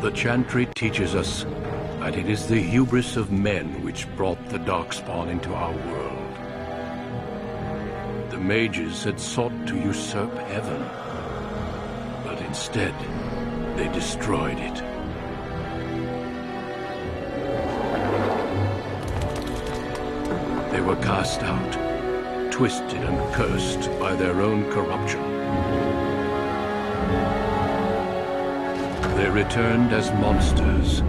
The chantry teaches us that it is the hubris of men which brought the darkspawn into our world. The mages had sought to usurp heaven, but instead they destroyed it. They were cast out, twisted and cursed by their own corruption. They returned as monsters,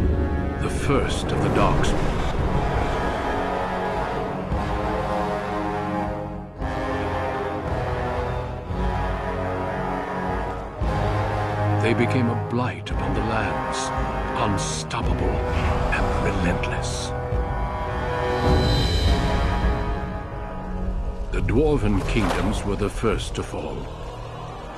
the first of the darkspawn. They became a blight upon the lands, unstoppable and relentless. The dwarven kingdoms were the first to fall,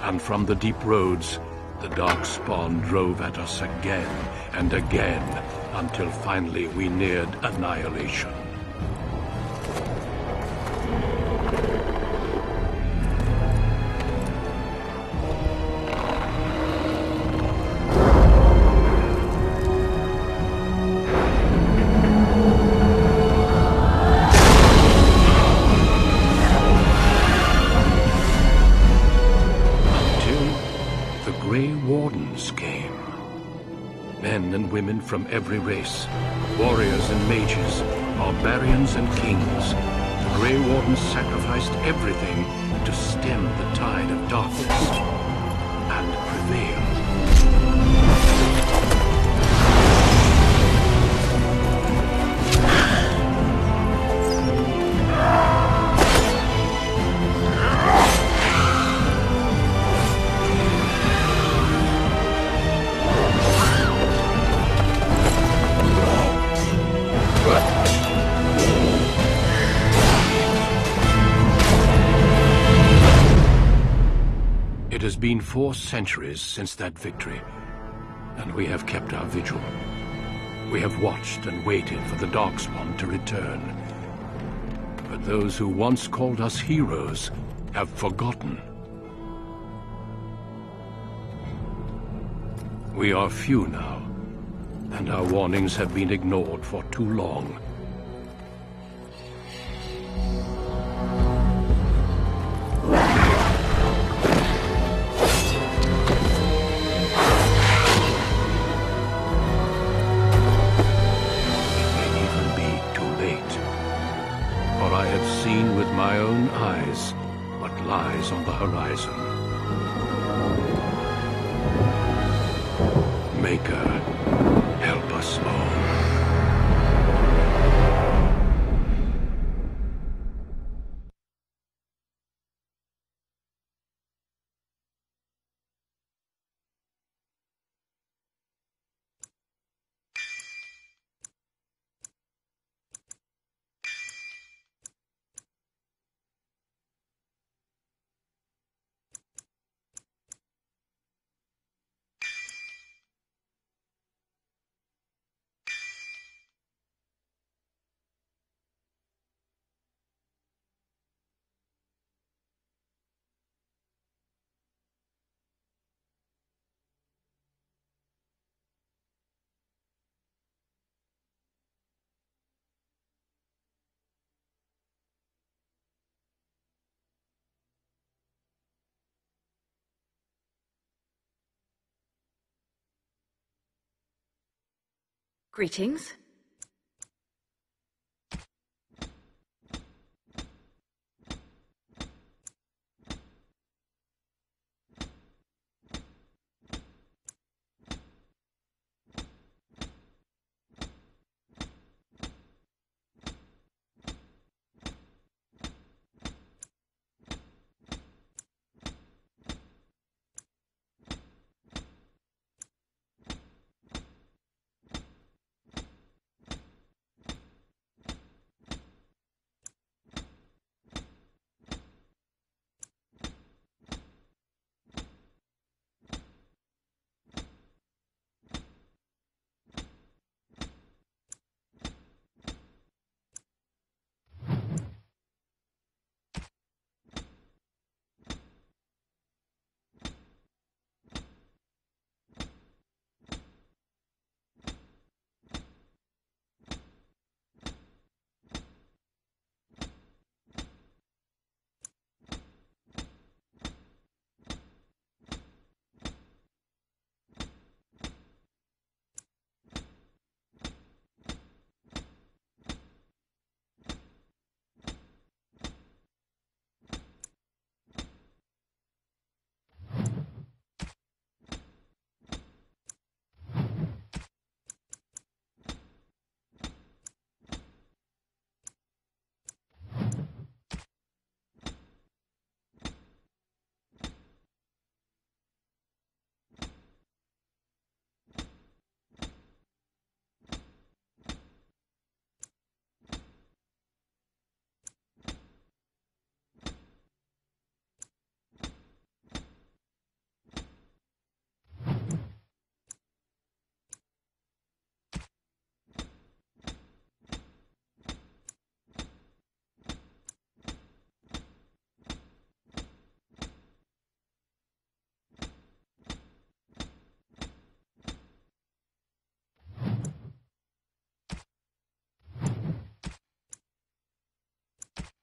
and from the deep roads, the darkspawn drove at us again and again, until finally we neared annihilation. Grey Wardens came. Men and women from every race, warriors and mages, barbarians and kings. The Grey Wardens sacrificed everything to stem the tide of darkness and prevail. It has been 4 centuries since that victory, and we have kept our vigil. We have watched and waited for the darkspawn to return. But those who once called us heroes have forgotten. We are few now, and our warnings have been ignored for too long. My own eyes, what lies on the horizon. Maker, help us all. Greetings.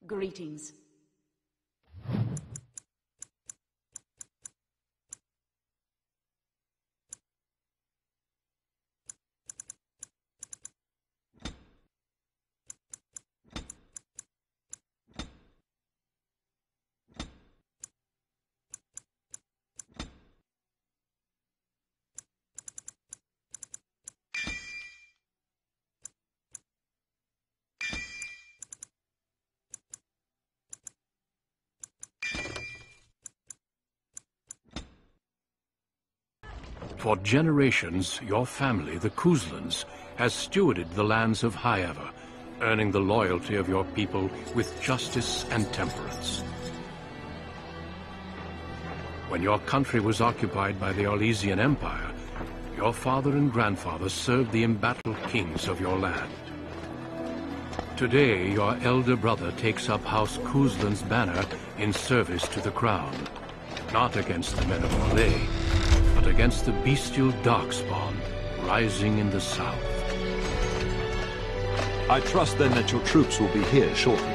Greetings. For generations, your family, the Kuzlans, has stewarded the lands of Highever, earning the loyalty of your people with justice and temperance. When your country was occupied by the Orlesian Empire, your father and grandfather served the embattled kings of your land. Today, your elder brother takes up House Kuzlan's banner in service to the crown, not against the men of Orlais, but against the bestial darkspawn rising in the south. I trust then that your troops will be here shortly.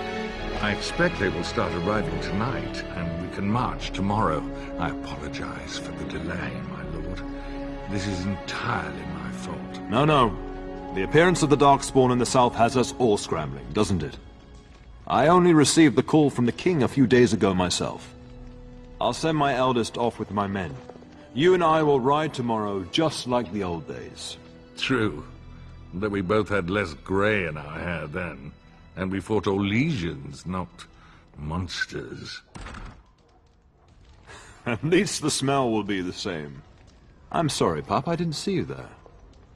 I expect they will start arriving tonight, and we can march tomorrow. I apologize for the delay, my lord. This is entirely my fault. No. The appearance of the darkspawn in the south has us all scrambling, doesn't it? I only received the call from the king a few days ago myself. I'll send my eldest off with my men. You and I will ride tomorrow just like the old days. True, that we both had less grey in our hair then, and we fought Orlesians, not monsters. At least the smell will be the same. I'm sorry, Pop, I didn't see you there.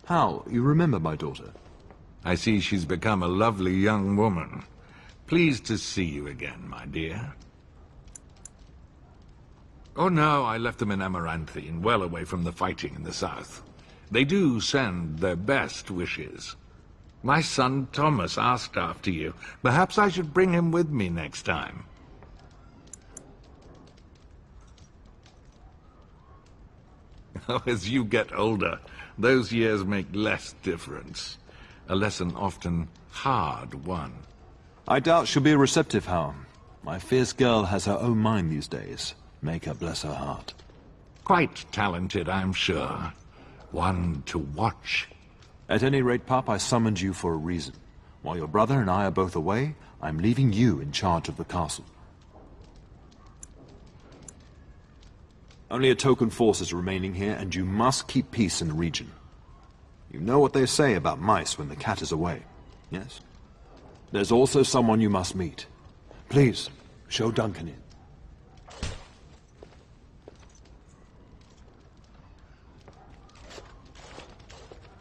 How? You remember my daughter? I see she's become a lovely young woman. Pleased to see you again, my dear. Oh no, I left them in Amaranthine, well away from the fighting in the south. They do send their best wishes. My son Thomas asked after you. Perhaps I should bring him with me next time. As you get older, those years make less difference. A lesson often hard won. I doubt she'll be receptive, How. My fierce girl has her own mind these days. Make her bless her heart. Quite talented, I'm sure. One to watch. At any rate, Pop, I summoned you for a reason. While your brother and I are both away, I'm leaving you in charge of the castle. Only a token force is remaining here, and you must keep peace in the region. You know what they say about mice when the cat is away, yes? There's also someone you must meet. Please, show Duncan in.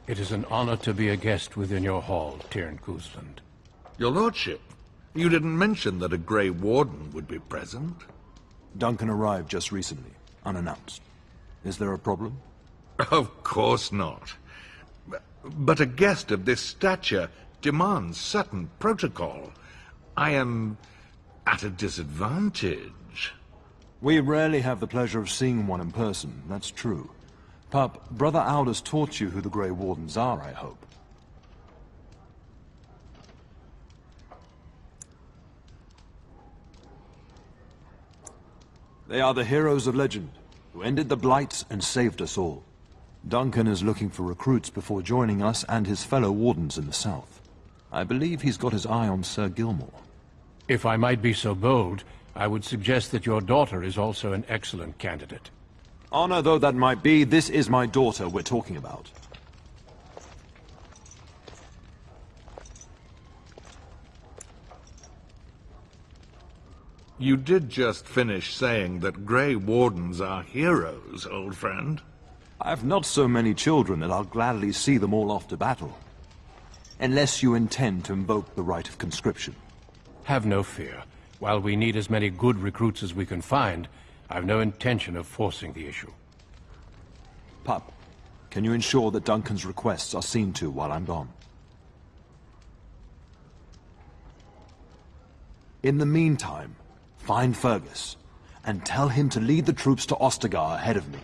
It is an honor to be a guest within your hall, Tyrn Kuzland. Your lordship, you didn't mention that a Grey Warden would be present. Duncan arrived just recently, unannounced. Is there a problem? Of course not. But a guest of this stature demands certain protocol. I am at a disadvantage. We rarely have the pleasure of seeing one in person, that's true. Pup, Brother Aldous taught you who the Grey Wardens are, I hope. They are the heroes of legend, who ended the Blights and saved us all. Duncan is looking for recruits before joining us and his fellow Wardens in the south. I believe he's got his eye on Sir Gilmore. If I might be so bold, I would suggest that your daughter is also an excellent candidate. Honor though that might be, this is my daughter we're talking about. You did just finish saying that Grey Wardens are heroes, old friend. I've not so many children that I'll gladly see them all off to battle. Unless you intend to invoke the right of conscription. Have no fear. While we need as many good recruits as we can find, I've no intention of forcing the issue. Pup, can you ensure that Duncan's requests are seen to while I'm gone? In the meantime, find Fergus, and tell him to lead the troops to Ostagar ahead of me.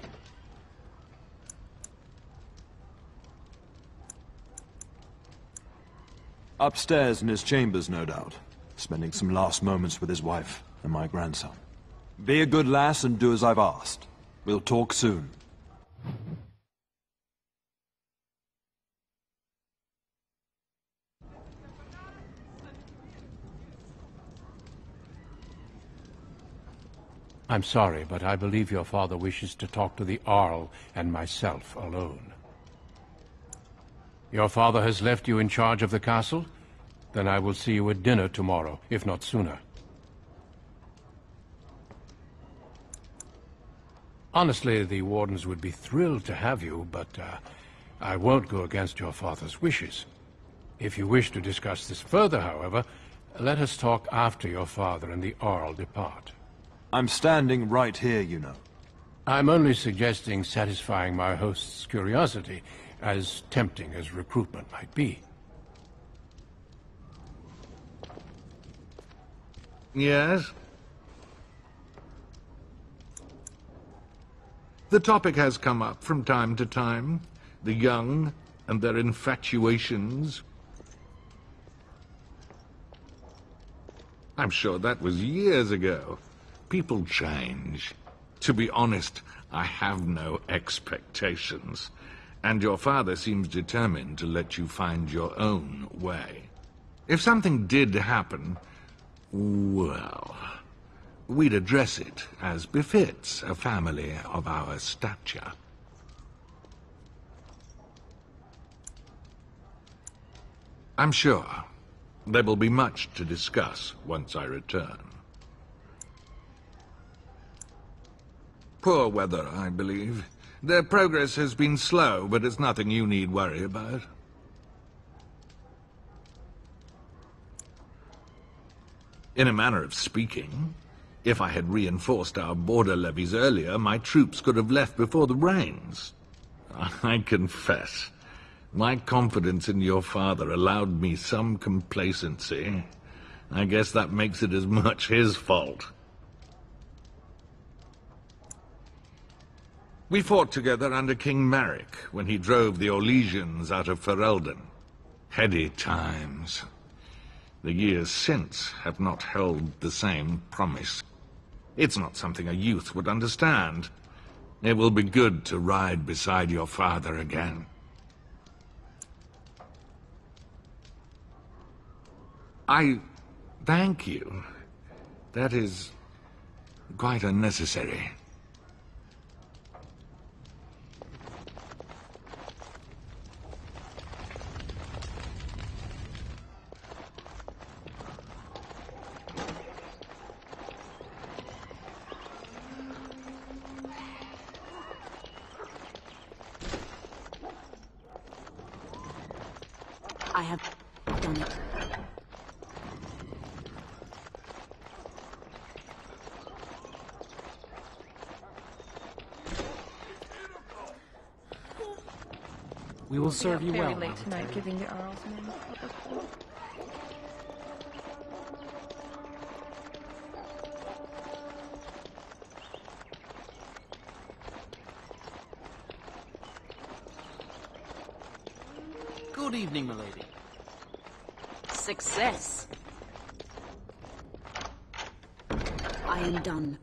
Upstairs in his chambers, no doubt. spending some last moments with his wife and my grandson. Be a good lass and do as I've asked. We'll talk soon. I'm sorry, but I believe your father wishes to talk to the Arl and myself alone. Your father has left you in charge of the castle? Then I will see you at dinner tomorrow, if not sooner. Honestly, the Wardens would be thrilled to have you, but I won't go against your father's wishes. If you wish to discuss this further, however, let us talk after your father and the Arl depart. I'm standing right here, you know. I'm only suggesting satisfying my host's curiosity, as tempting as recruitment might be. Yes? The topic has come up from time to time. The young and their infatuations. I'm sure that was years ago. People change. To be honest, I have no expectations. And your father seems determined to let you find your own way. If something did happen, well, we'd address it as befits a family of our stature. I'm sure there will be much to discuss once I return. Poor weather, I believe. Their progress has been slow, but it's nothing you need worry about. In a manner of speaking, if I had reinforced our border levies earlier, my troops could have left before the rains. I confess, my confidence in your father allowed me some complacency. I guess that makes it as much his fault. We fought together under King Maric when he drove the Orlesians out of Ferelden. Heady times. The years since have not held the same promise. It's not something a youth would understand. It will be good to ride beside your father again. I thank you. That is quite unnecessary. I have done it. We will serve you well. Very late tonight, giving the Earl's men public. Good evening, milady. Success. I am done.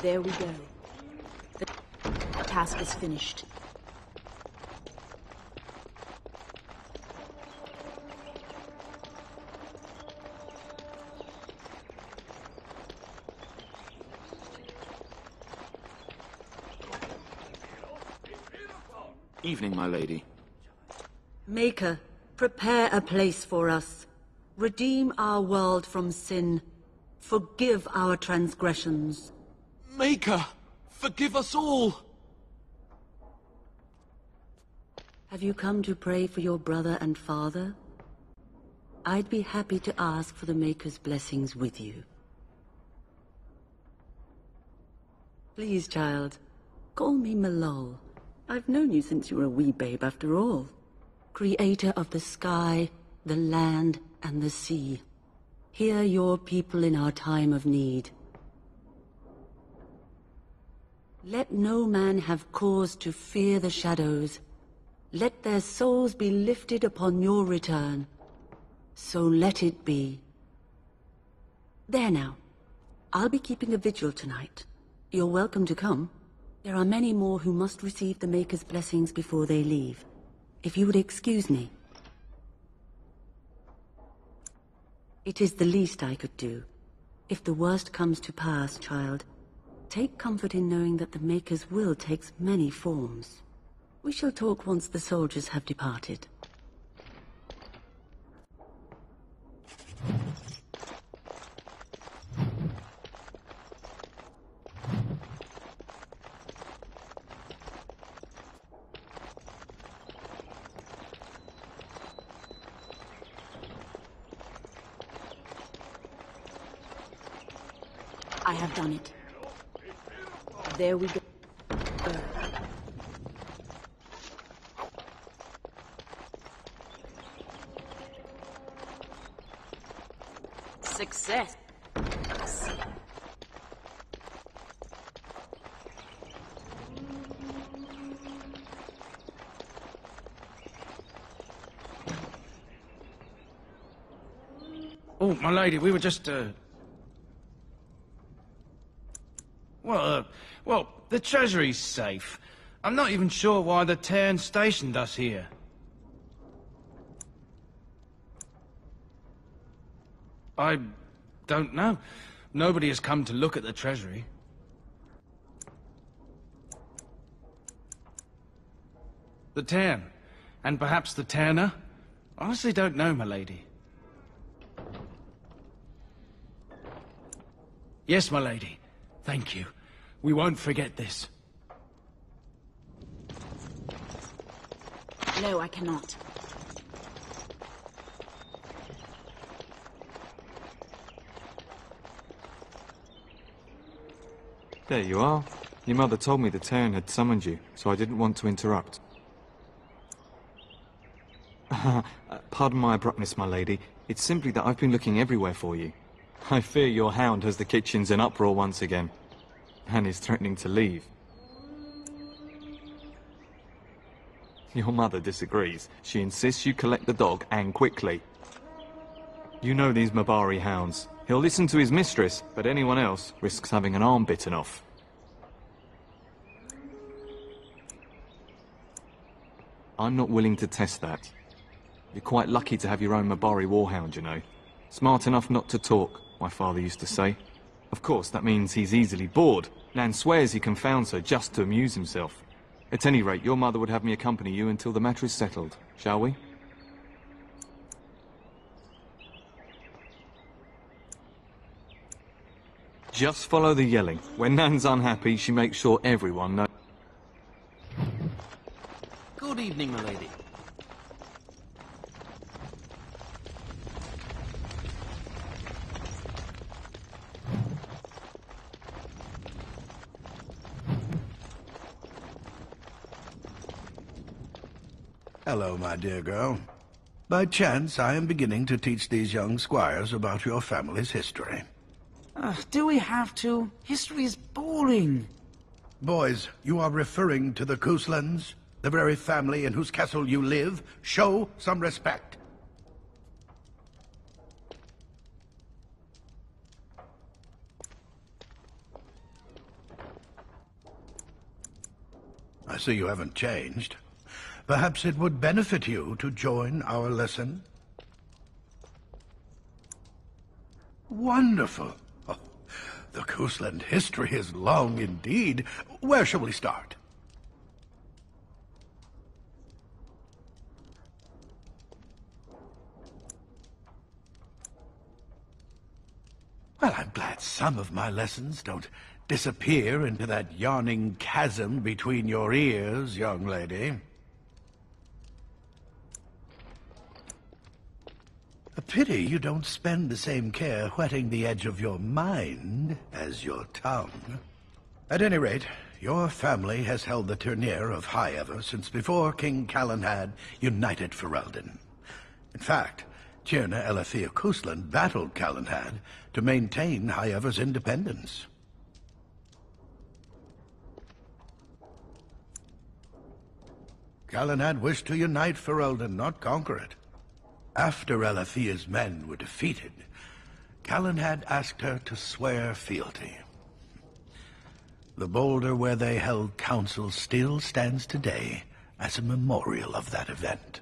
There we go. The task is finished. Evening, my lady. Maker, prepare a place for us. Redeem our world from sin. Forgive our transgressions. Maker, forgive us all! Have you come to pray for your brother and father? I'd be happy to ask for the Maker's blessings with you. Please, child, call me Malol. I've known you since you were a wee babe after all. Creator of the sky, the land, and the sea. Hear your people in our time of need. Let no man have cause to fear the shadows. Let their souls be lifted upon your return. So let it be. There now. I'll be keeping a vigil tonight. You're welcome to come. There are many more who must receive the Maker's blessings before they leave. If you would excuse me. It is the least I could do. If the worst comes to pass, child, take comfort in knowing that the Maker's will takes many forms. We shall talk once the soldiers have departed. I have done it. There we go. Success. Oh, my lady, we were just, Well, the treasury's safe. I'm not even sure why the Tairn stationed us here. I don't know. Nobody has come to look at the treasury. The Tairn. And perhaps the Tairner? Honestly don't know, my lady. Yes, my lady. Thank you. We won't forget this. No, I cannot. There you are. Your mother told me the Tairn had summoned you, so I didn't want to interrupt. Pardon my abruptness, my lady. It's simply that I've been looking everywhere for you. I fear your hound has the kitchens in uproar once again, and is threatening to leave. Your mother disagrees. She insists you collect the dog, and quickly. You know these Mabari hounds. He'll listen to his mistress, but anyone else risks having an arm bitten off. I'm not willing to test that. You're quite lucky to have your own Mabari warhound, you know. Smart enough not to talk, my father used to say. Of course, that means he's easily bored. Nan swears he confounds her just to amuse himself. At any rate, your mother would have me accompany you until the matter is settled, shall we? Just follow the yelling. When Nan's unhappy, she makes sure everyone knows. Good evening, my lady. Hello, my dear girl. By chance, I am beginning to teach these young squires about your family's history. Do we have to? History is boring. Boys, you are referring to the Couslands, the very family in whose castle you live. Show some respect. I see you haven't changed. Perhaps it would benefit you to join our lesson? Wonderful. Oh, the Cousland history is long indeed. Where shall we start? Well, I'm glad some of my lessons don't disappear into that yawning chasm between your ears, young lady. A pity you don't spend the same care whetting the edge of your mind as your tongue. At any rate, your family has held the Tournere of High Ever since before King Callan had united Ferelden. In fact, Tierna Elathea Cousland battled Callanhad to maintain High Ever's independence. Galahad wished to unite Ferelden, not conquer it. After Elathea's men were defeated, Galahad asked her to swear fealty. The boulder where they held council still stands today as a memorial of that event.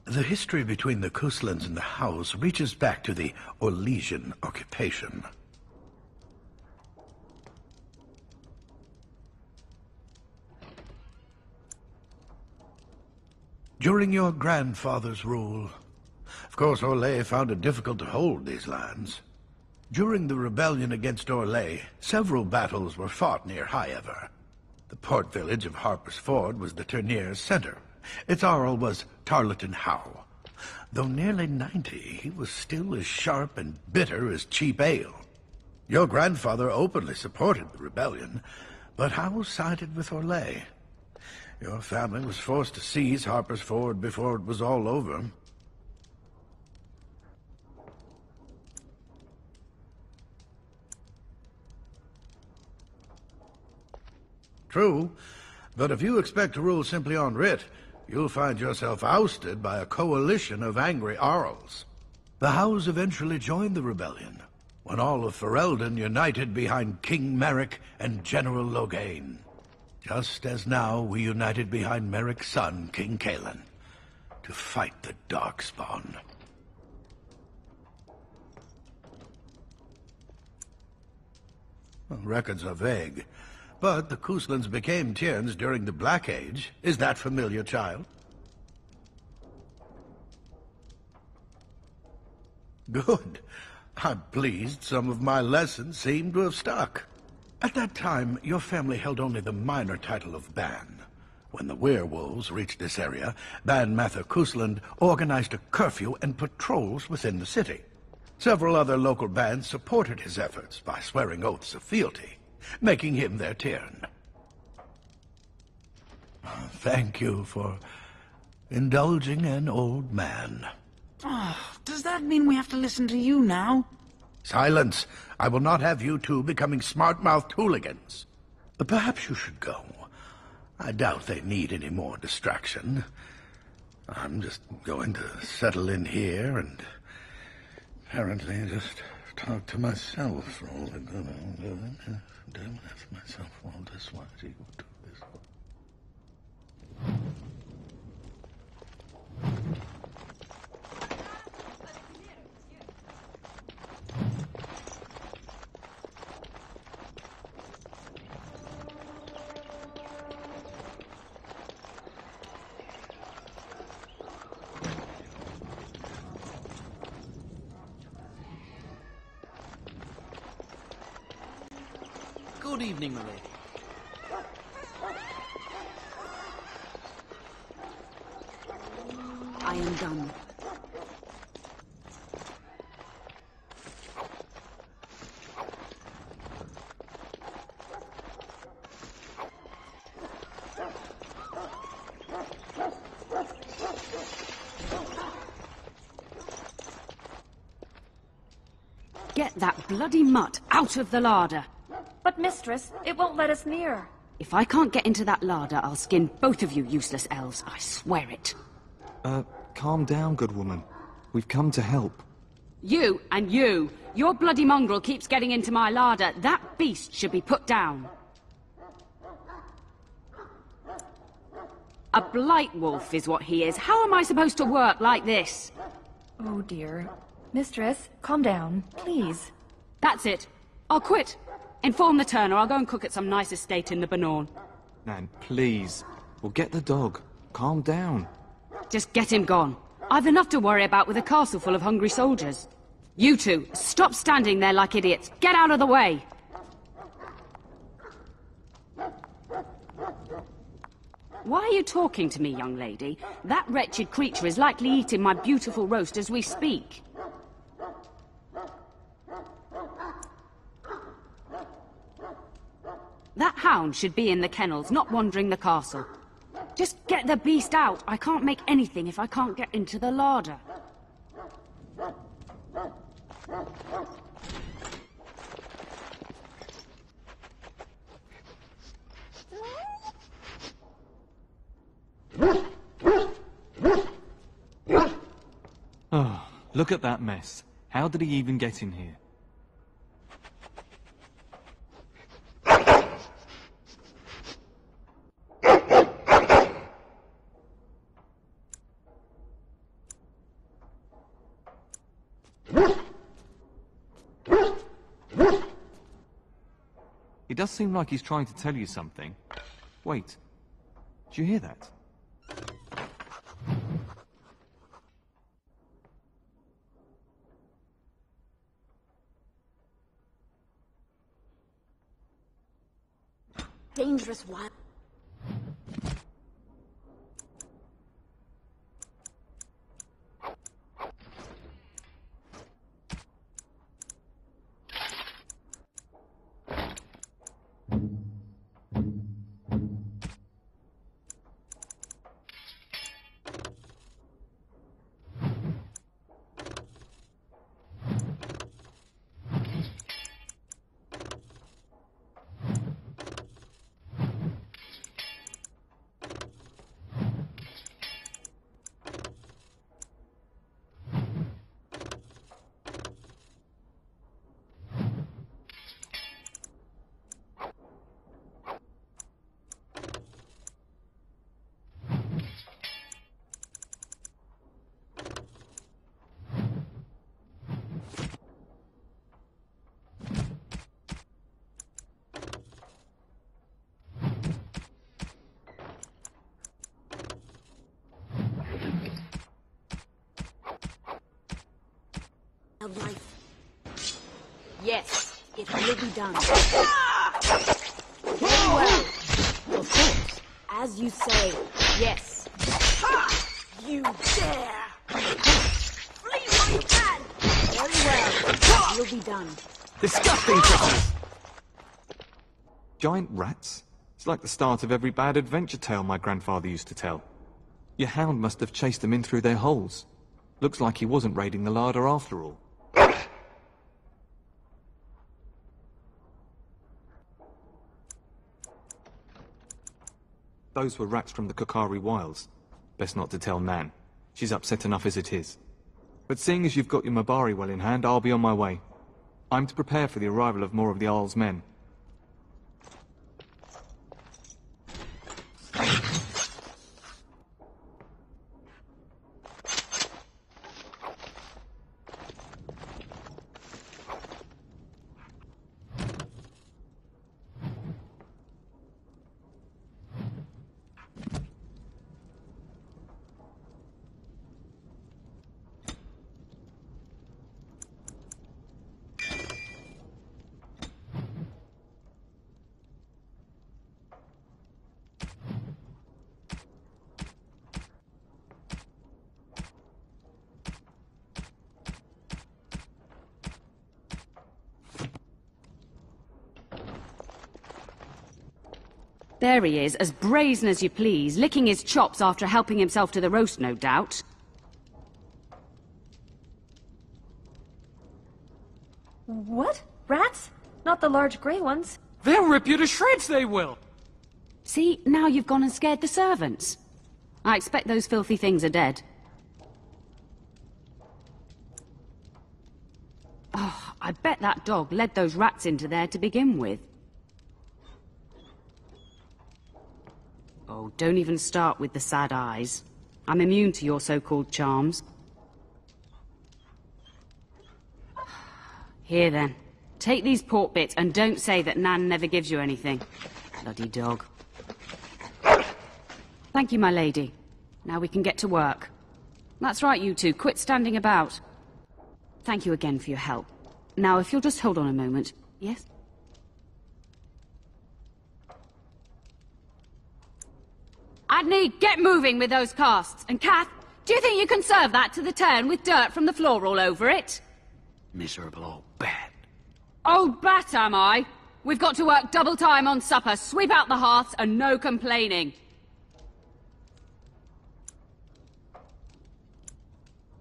The history between the Kuslands and the House reaches back to the Orlesian occupation. During your grandfather's rule, of course, Orlais found it difficult to hold these lands. During the rebellion against Orlais, several battles were fought near Highever. The port village of Harper's Ford was the Turnier's center. Its Jarl was Tarleton Howe. Though nearly 90, he was still as sharp and bitter as cheap ale. Your grandfather openly supported the rebellion, but Howe sided with Orlais. Your family was forced to seize Harper's Ford before it was all over. True, but if you expect to rule simply on writ, you'll find yourself ousted by a coalition of angry Jarls. The Howes eventually joined the rebellion, when all of Ferelden united behind King Merrick and General Loghain. Just as now we united behind Merrick's son, King Cailan, to fight the darkspawn. Well, records are vague, but the Kuslands became Tierns during the Black Age. Is that familiar, child? Good. I'm pleased some of my lessons seem to have stuck. At that time, your family held only the minor title of Ban. When the werewolves reached this area, Ban Mather Kusland organized a curfew and patrols within the city. Several other local bands supported his efforts by swearing oaths of fealty, making him their Tiern. Thank you for indulging an old man. Oh, does that mean we have to listen to you now? Silence! I will not have you two becoming smart-mouthed hooligans. Perhaps you should go. I doubt they need any more distraction. I'm just going to settle in here and apparently just talk to myself for all the good I'm doing. Do myself all this while you do this. Good evening, milady. I am done. Get that bloody mutt out of the larder. But mistress, it won't let us near. If I can't get into that larder, I'll skin both of you useless elves, I swear it. Calm down, good woman. We've come to help. You and you! Your bloody mongrel keeps getting into my larder. That beast should be put down. A blight wolf is what he is. How am I supposed to work like this? Oh dear. Mistress, calm down, please. That's it. I'll quit. Inform the Turner. I'll go and cook at some nice estate in the Banorn. Nan, please. We'll get the dog. Calm down. Just get him gone. I've enough to worry about with a castle full of hungry soldiers. You two, stop standing there like idiots. Get out of the way! Why are you talking to me, young lady? That wretched creature is likely eating my beautiful roast as we speak. That hound should be in the kennels, not wandering the castle. Just get the beast out. I can't make anything if I can't get into the larder. Oh, look at that mess. How did he even get in here? It does seem like he's trying to tell you something. Wait, did you hear that? Dangerous wild. Of life. Yes, it will be done. Very well. Of course. As you say. Yes. You dare! Flee while you can! Very well. You'll be done. Disgusting creatures! Giant rats? It's like the start of every bad adventure tale my grandfather used to tell. Your hound must have chased them in through their holes. Looks like he wasn't raiding the larder after all. Those were rats from the Kokari Wilds. Best not to tell Nan. She's upset enough as it is. But seeing as you've got your Mabari well in hand, I'll be on my way. I'm to prepare for the arrival of more of the Jarl's men. There he is, as brazen as you please, licking his chops after helping himself to the roast, no doubt. What? Rats? Not the large grey ones. They'll rip you to shreds, they will! See, now you've gone and scared the servants. I expect those filthy things are dead. Oh, I bet that dog led those rats into there to begin with. Oh, don't even start with the sad eyes. I'm immune to your so-called charms. Here then, take these pork bits and don't say that Nan never gives you anything. Bloody dog. Thank you, my lady. Now we can get to work. That's right, you two. Quit standing about. Thank you again for your help. Now, if you'll just hold on a moment. Yes? Adney, get moving with those casts. And Kath, do you think you can serve that to the turn with dirt from the floor all over it? Miserable old bat. Old bat, am I? We've got to work double time on supper, sweep out the hearths, and no complaining.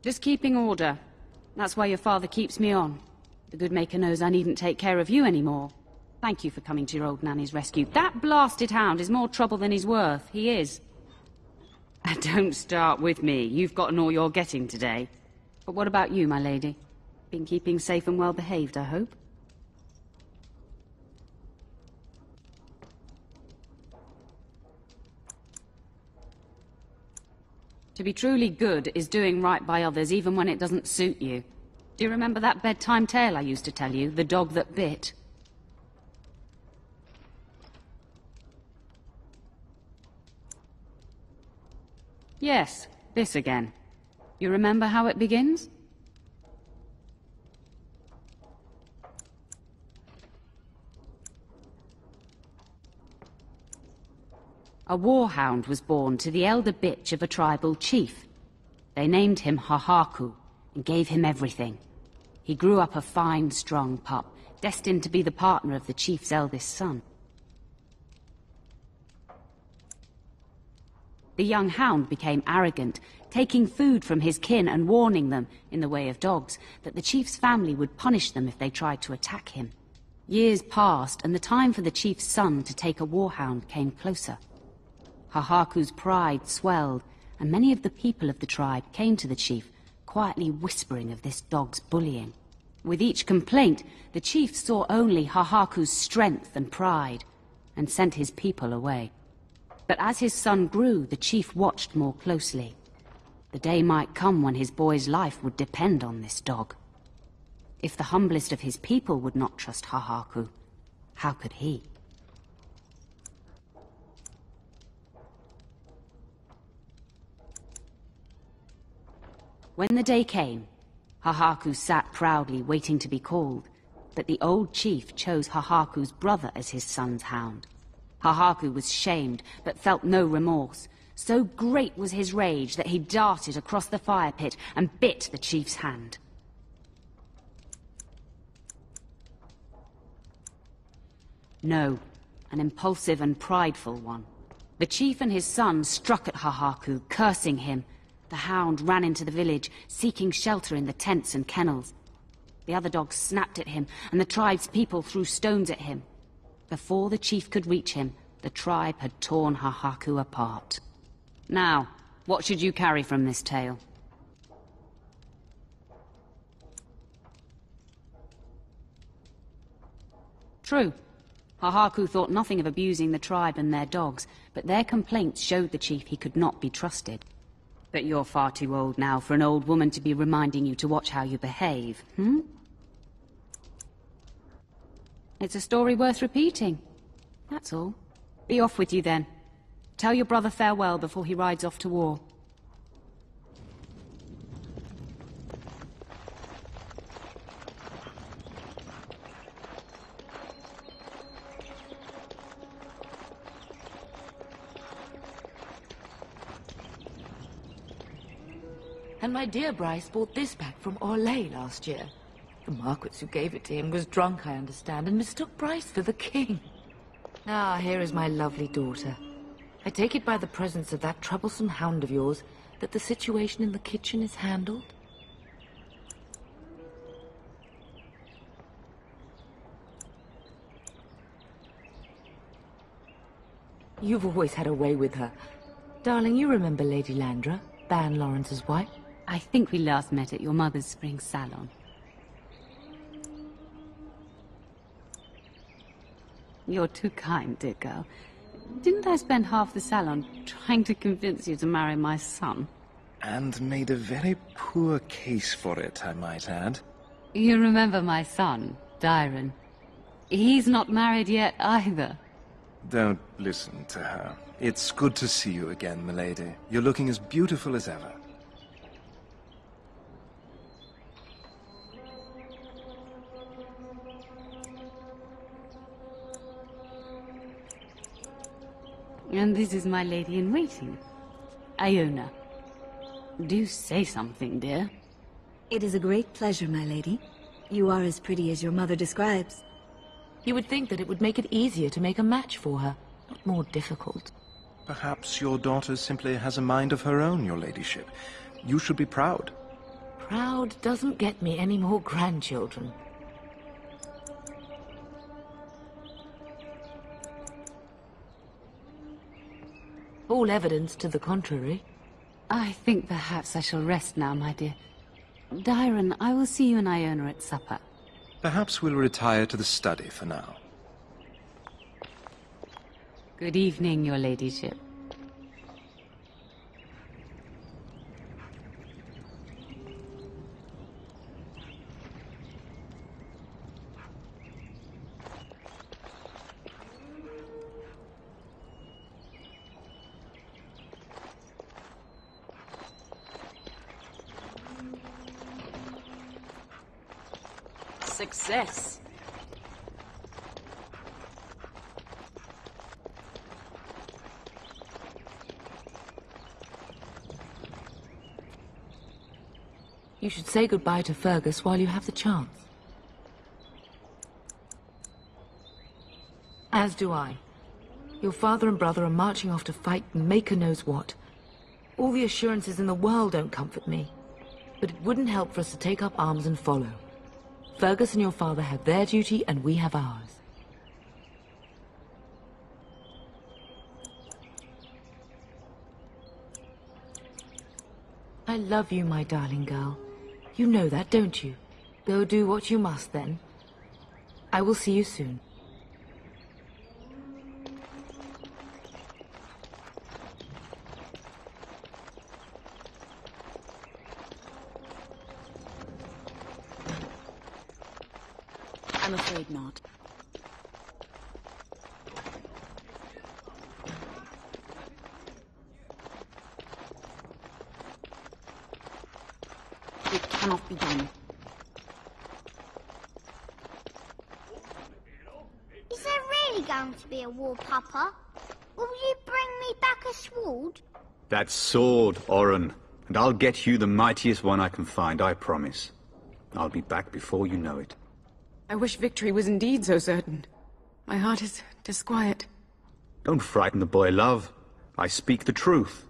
Just keeping order. That's why your father keeps me on. The good maker knows I needn't take care of you anymore. Thank you for coming to your old nanny's rescue. That blasted hound is more trouble than he's worth. He is. And don't start with me. You've gotten all you're getting today. But what about you, my lady? Been keeping safe and well behaved, I hope? To be truly good is doing right by others even when it doesn't suit you. Do you remember that bedtime tale I used to tell you, the dog that bit? Yes, this again. You remember how it begins? A warhound was born to the elder bitch of a tribal chief. They named him Hahaku and gave him everything. He grew up a fine, strong pup, destined to be the partner of the chief's eldest son. The young hound became arrogant, taking food from his kin and warning them, in the way of dogs, that the chief's family would punish them if they tried to attack him. Years passed, and the time for the chief's son to take a warhound came closer. Hahaku's pride swelled, and many of the people of the tribe came to the chief, quietly whispering of this dog's bullying. With each complaint, the chief saw only Hahaku's strength and pride, and sent his people away. But as his son grew, the chief watched more closely. The day might come when his boy's life would depend on this dog. If the humblest of his people would not trust Hahaku, how could he? When the day came, Hahaku sat proudly waiting to be called, but the old chief chose Hahaku's brother as his son's hound. Hahaku was shamed, but felt no remorse. So great was his rage that he darted across the fire pit and bit the chief's hand. No, an impulsive and prideful one. The chief and his son struck at Hahaku, cursing him. The hound ran into the village, seeking shelter in the tents and kennels. The other dogs snapped at him, and the tribe's people threw stones at him. Before the chief could reach him, the tribe had torn Hahaku apart. Now, what should you carry from this tale? True. Hahaku thought nothing of abusing the tribe and their dogs, but their complaints showed the chief he could not be trusted. But you're far too old now for an old woman to be reminding you to watch how you behave, hmm? It's a story worth repeating. That's all. Be off with you then. Tell your brother farewell before he rides off to war. And my dear Bryce bought this back from Orlais last year. The Marquis who gave it to him was drunk, I understand, and mistook Bryce for the king. Ah, here is my lovely daughter. I take it by the presence of that troublesome hound of yours that the situation in the kitchen is handled? You've always had a way with her. Darling, you remember Lady Landra, Ban Lawrence's wife? I think we last met at your mother's spring salon. You're too kind, dear girl. Didn't I spend half the salon trying to convince you to marry my son? And made a very poor case for it, I might add. You remember my son, Dyron. He's not married yet either. Don't listen to her. It's good to see you again, milady. You're looking as beautiful as ever. And this is my lady-in-waiting, Iona. Do say something, dear. It is a great pleasure, my lady. You are as pretty as your mother describes. You would think that it would make it easier to make a match for her, not more difficult. Perhaps your daughter simply has a mind of her own, your ladyship. You should be proud. Proud doesn't get me any more grandchildren. All evidence to the contrary. I think perhaps I shall rest now, my dear. Dyron, I will see you and Iona at supper. Perhaps we'll retire to the study for now. Good evening, your ladyship. Success. You should say goodbye to Fergus while you have the chance. As do I. Your father and brother are marching off to fight Maker knows what. All the assurances in the world don't comfort me. But it wouldn't help for us to take up arms and follow. Fergus and your father have their duty, and we have ours. I love you, my darling girl. You know that, don't you? Go do what you must, then. I will see you soon. I'm afraid not. It cannot be done. Is there really going to be a war, Papa? Will you bring me back a sword? That sword, Oren. And I'll get you the mightiest one I can find, I promise. I'll be back before you know it. I wish victory was indeed so certain. My heart is disquiet. Don't frighten the boy, love. I speak the truth.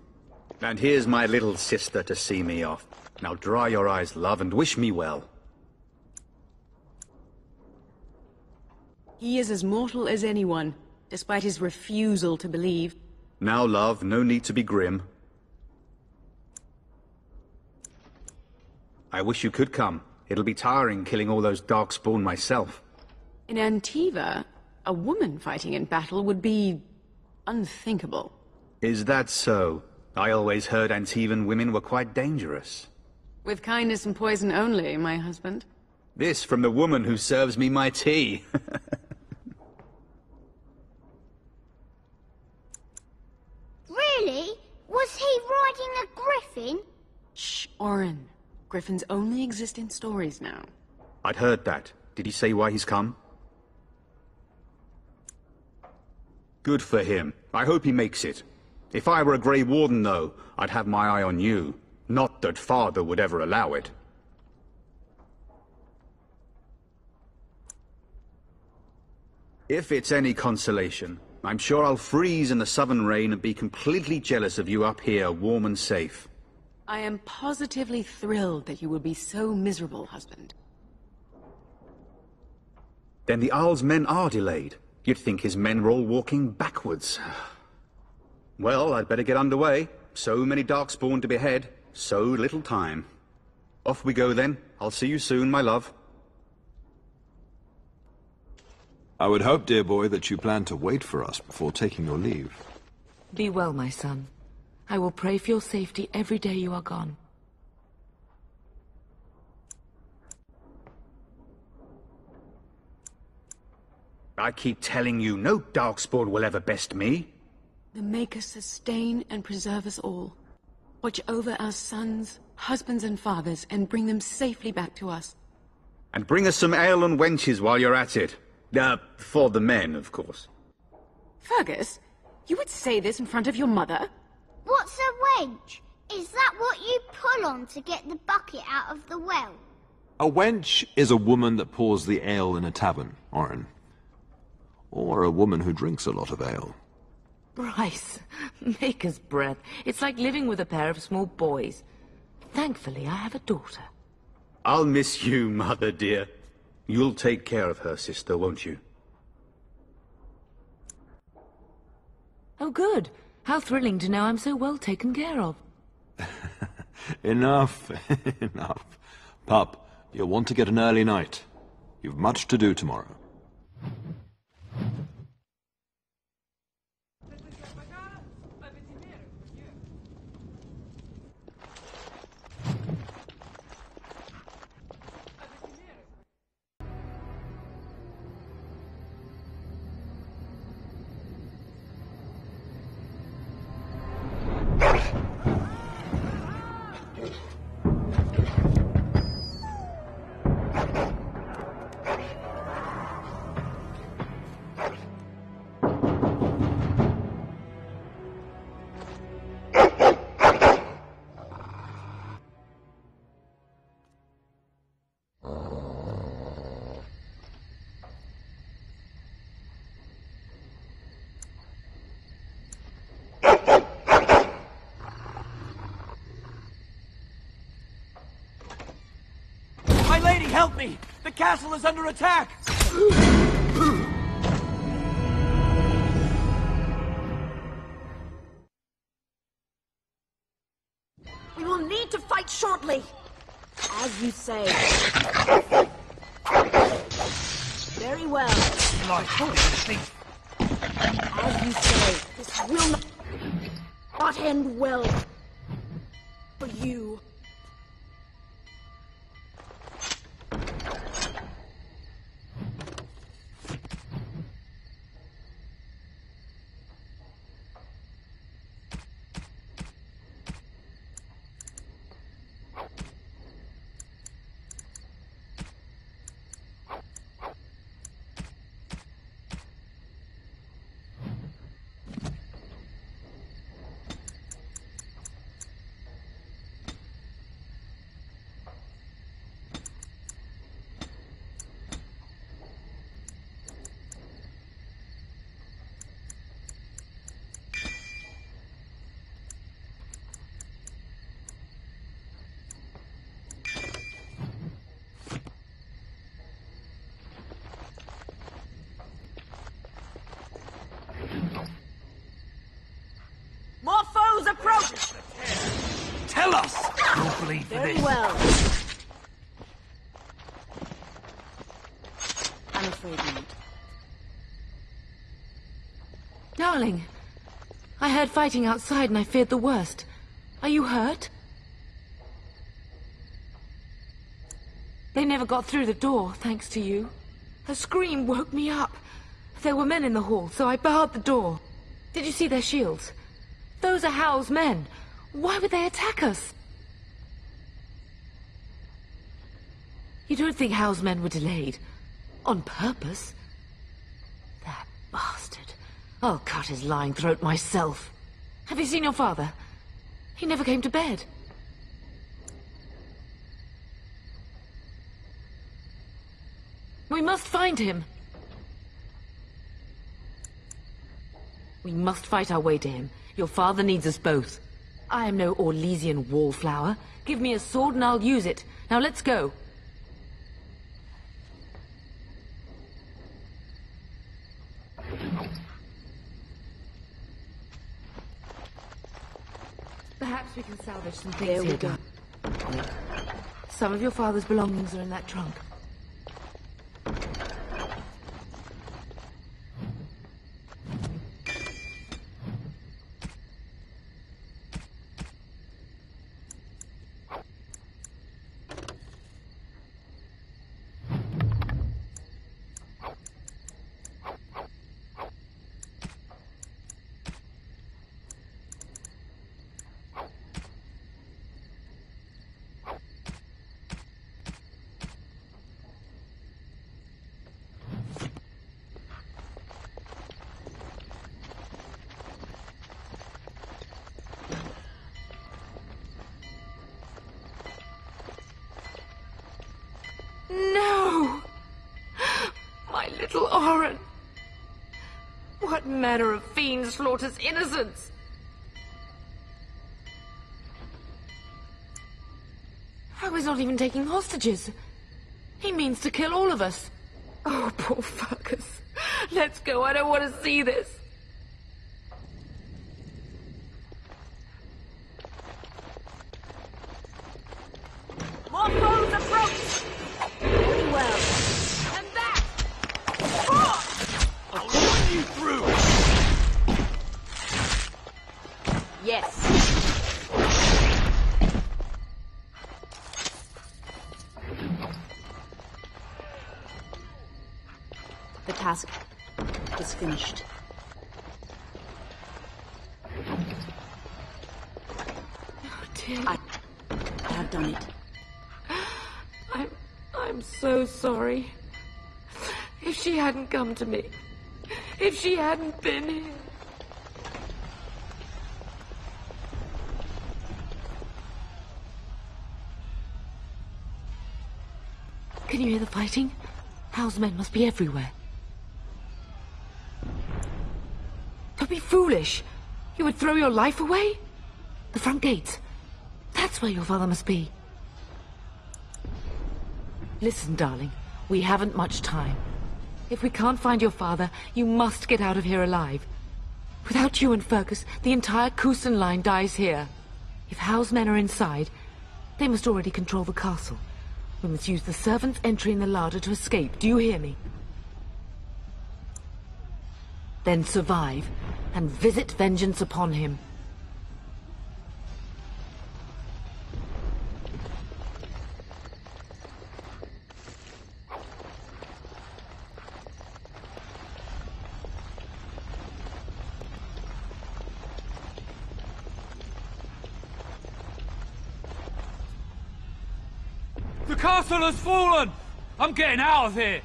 And here's my little sister to see me off. Now dry your eyes, love, and wish me well. He is as mortal as anyone, despite his refusal to believe. Now, love, no need to be grim. I wish you could come. It'll be tiring killing all those darkspawn myself. In Antiva, a woman fighting in battle would be unthinkable. Is that so? I always heard Antivan women were quite dangerous. With kindness and poison only, my husband. This from the woman who serves me my tea. Really? Was he riding a griffin? Shh, Oren. Griffins only exist in stories now. I'd heard that. Did he say why he's come? Good for him. I hope he makes it. If I were a Grey Warden, though, I'd have my eye on you. Not that Father would ever allow it. If it's any consolation, I'm sure I'll freeze in the southern rain and be completely jealous of you up here, warm and safe. I am positively thrilled that you will be so miserable, husband. Then the Arl's men are delayed. You'd think his men were all walking backwards. Well, I'd better get underway. So many darkspawn to behead, so little time. Off we go then. I'll see you soon, my love. I would hope, dear boy, that you plan to wait for us before taking your leave. Be well, my son. I will pray for your safety every day you are gone. I keep telling you, no darkspawn will ever best me. The Maker sustain and preserve us all. Watch over our sons, husbands and fathers, and bring them safely back to us. And bring us some ale and wenches while you're at it. For the men, of course. Fergus, you would say this in front of your mother? What's a wench? Is that what you pull on to get the bucket out of the well? A wench is a woman that pours the ale in a tavern, Oren. Or a woman who drinks a lot of ale. Bryce, Maker's breath. It's like living with a pair of small boys. Thankfully, I have a daughter. I'll miss you, mother dear. You'll take care of her, sister, won't you? Oh, good. How thrilling to know I'm so well taken care of. Enough, enough. Pup, you'll want to get an early night. You've much to do tomorrow. Help me! The castle is under attack! We will need to fight shortly. As you say. Very well. Like falling asleep. As you say, this will not end well for you. More foes approach! Tell us! Don't believe for Very this. well. I'm afraid not. Darling, I heard fighting outside and I feared the worst. Are you hurt? They never got through the door, thanks to you. Her scream woke me up. There were men in the hall, so I barred the door. Did you see their shields? Those are Hal's men. Why would they attack us? You don't think Hal's men were delayed? On purpose? That bastard. I'll cut his lying throat myself. Have you seen your father? He never came to bed. We must find him. We must fight our way to him. Your father needs us both. I am no Orlesian wallflower. Give me a sword and I'll use it. Now let's go. Perhaps we can salvage some things There we here. go. Some of your father's belongings are in that trunk. No! My little Oren! What manner of fiend slaughters innocents? I was not even taking hostages. He means to kill all of us. Oh, poor fuckers. Let's go, I don't want to see this. More foes approach! task is finished. Oh, dear. I have done it. I'm so sorry. If she hadn't come to me, if she hadn't been here. Can you hear the fighting? Hal's men must be everywhere. Don't be foolish. You would throw your life away? The front gates. That's where your father must be. Listen, darling. We haven't much time. If we can't find your father, you must get out of here alive. Without you and Fergus, the entire Kusen line dies here. If Hal's men are inside, they must already control the castle. We must use the servants' entry in the larder to escape. Do you hear me? Then survive, and visit vengeance upon him. The castle has fallen! I'm getting out of here!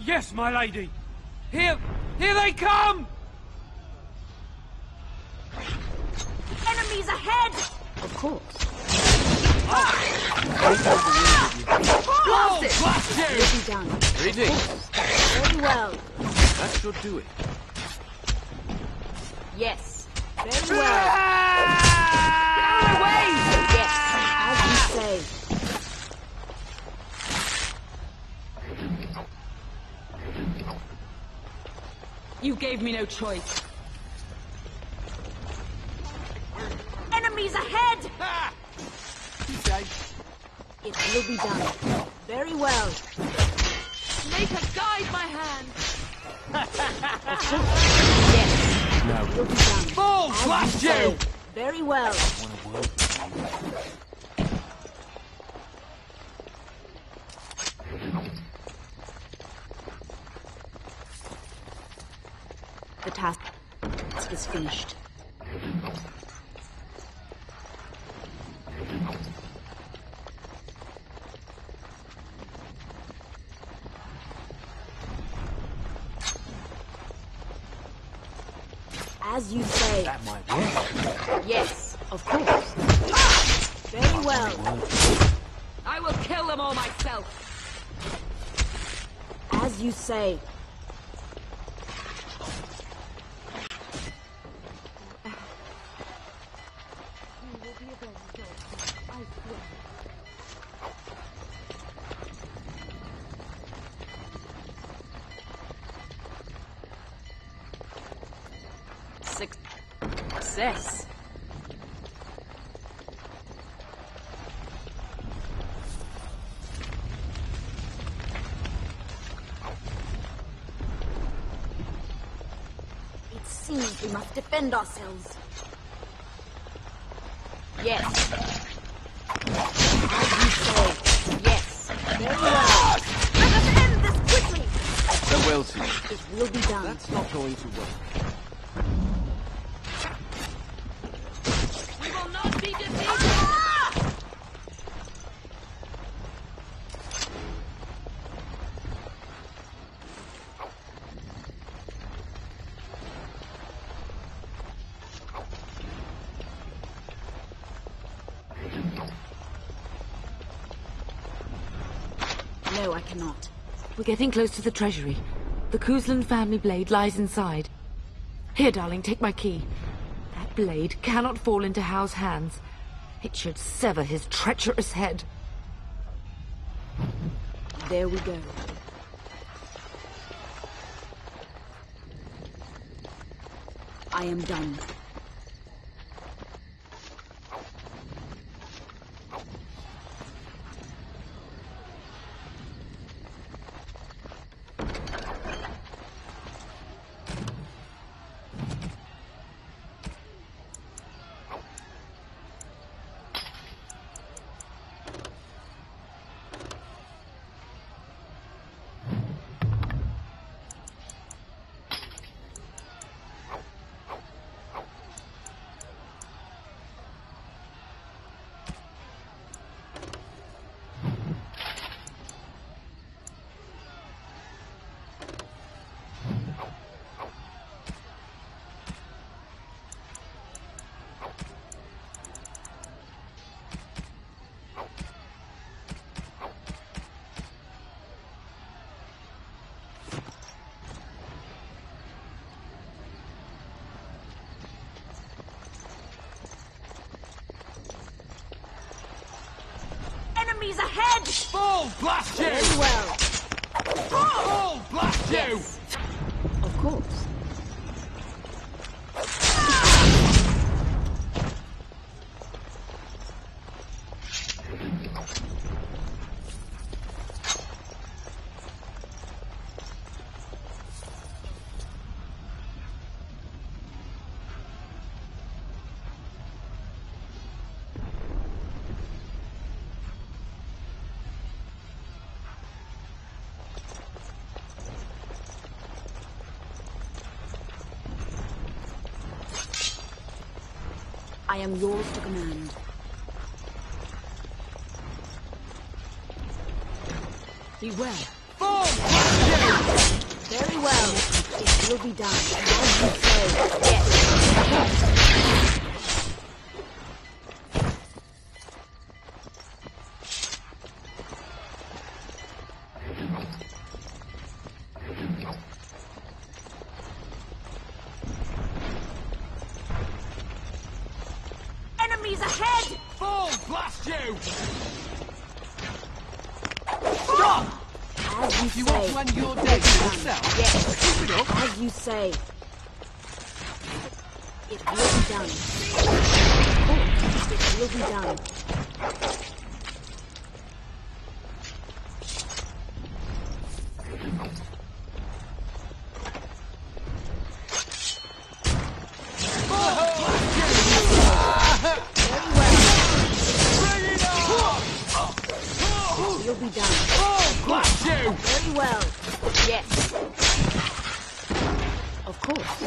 Yes, my lady! Here they come! Enemies ahead! Of course. Blast it! Blast you! It'll be done. Greetings. Very well. That should do it. Yes. Very well. Get out of the way! Yes, as you say. You gave me no choice. Enemies ahead! It will be done. Very well. Make her guide my hand. Yes. No. It will be done. Balls, As blast you say. you! Very well. The task is finished. As you say. That might work. Yes, of course. Very well. I will kill them all myself. As you say. Success. It seems we must defend ourselves. Yes. As you say. Yes. Very well. Let us end this quickly! Farewell to you. It will be done. That's not going to work. We will not be defeated. No, I cannot. We're getting close to the treasury. The Kuzlan family blade lies inside. Here, darling, take my key. That blade cannot fall into Hal's hands. It should sever his treacherous head. There we go. I am done. Enemies ahead! Full blast you! Very well. Full blast you! Yes. Of course. I am yours to command. Be well. Very well. It will be done. As you say. Yes. Enemies ahead! Full blast you! Stop! As you You say. want one your day yourself? Yes. Keep it up. As you say. It will be done. It will be done. You'll be done. Blast you! Very well. Yes. Of course.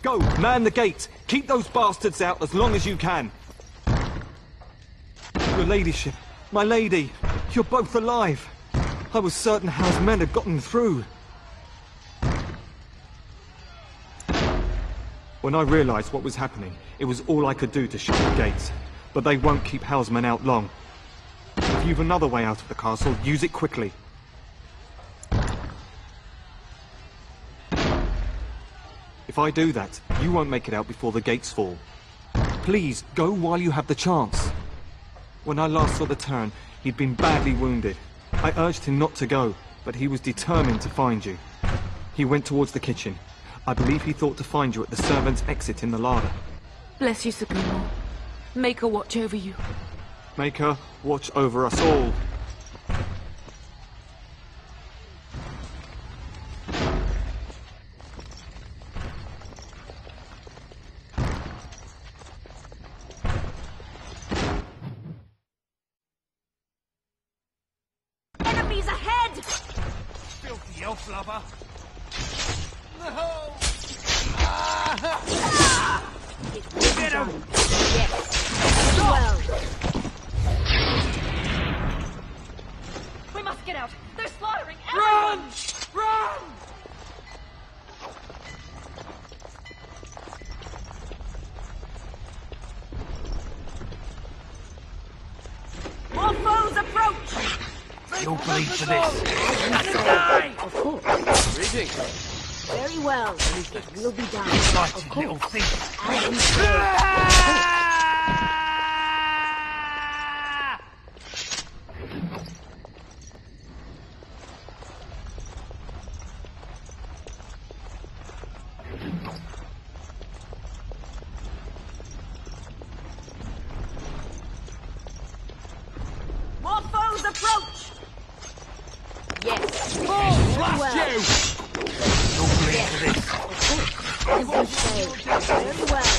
Go, man the gate. Keep those bastards out as long as you can. Your ladyship, my lady, you're both alive. I was certain Hal's men had gotten through. When I realized what was happening, it was all I could do to shut the gates. But they won't keep Hal's men out long. If you've another way out of the castle, use it quickly. If I do that, you won't make it out before the gates fall. Please, go while you have the chance. When I last saw the Turn, he'd been badly wounded. I urged him not to go, but he was determined to find you. He went towards the kitchen. I believe he thought to find you at the servants' exit in the larder. Bless you, Sycamore. Make her watch over you. Make her watch over us all. Enemies ahead! Filthy elf lover! No! It will be done. Yes. Well. We must get out. They're slaughtering Run! everyone. Run! More foes approach! You'll bleed for this. Die! Of course. Greetings. Very well. It will be done. Blighted little thief. As you say. More foes approach! Yes. Blast well. you! You'll bleed for this. As you say. Very well.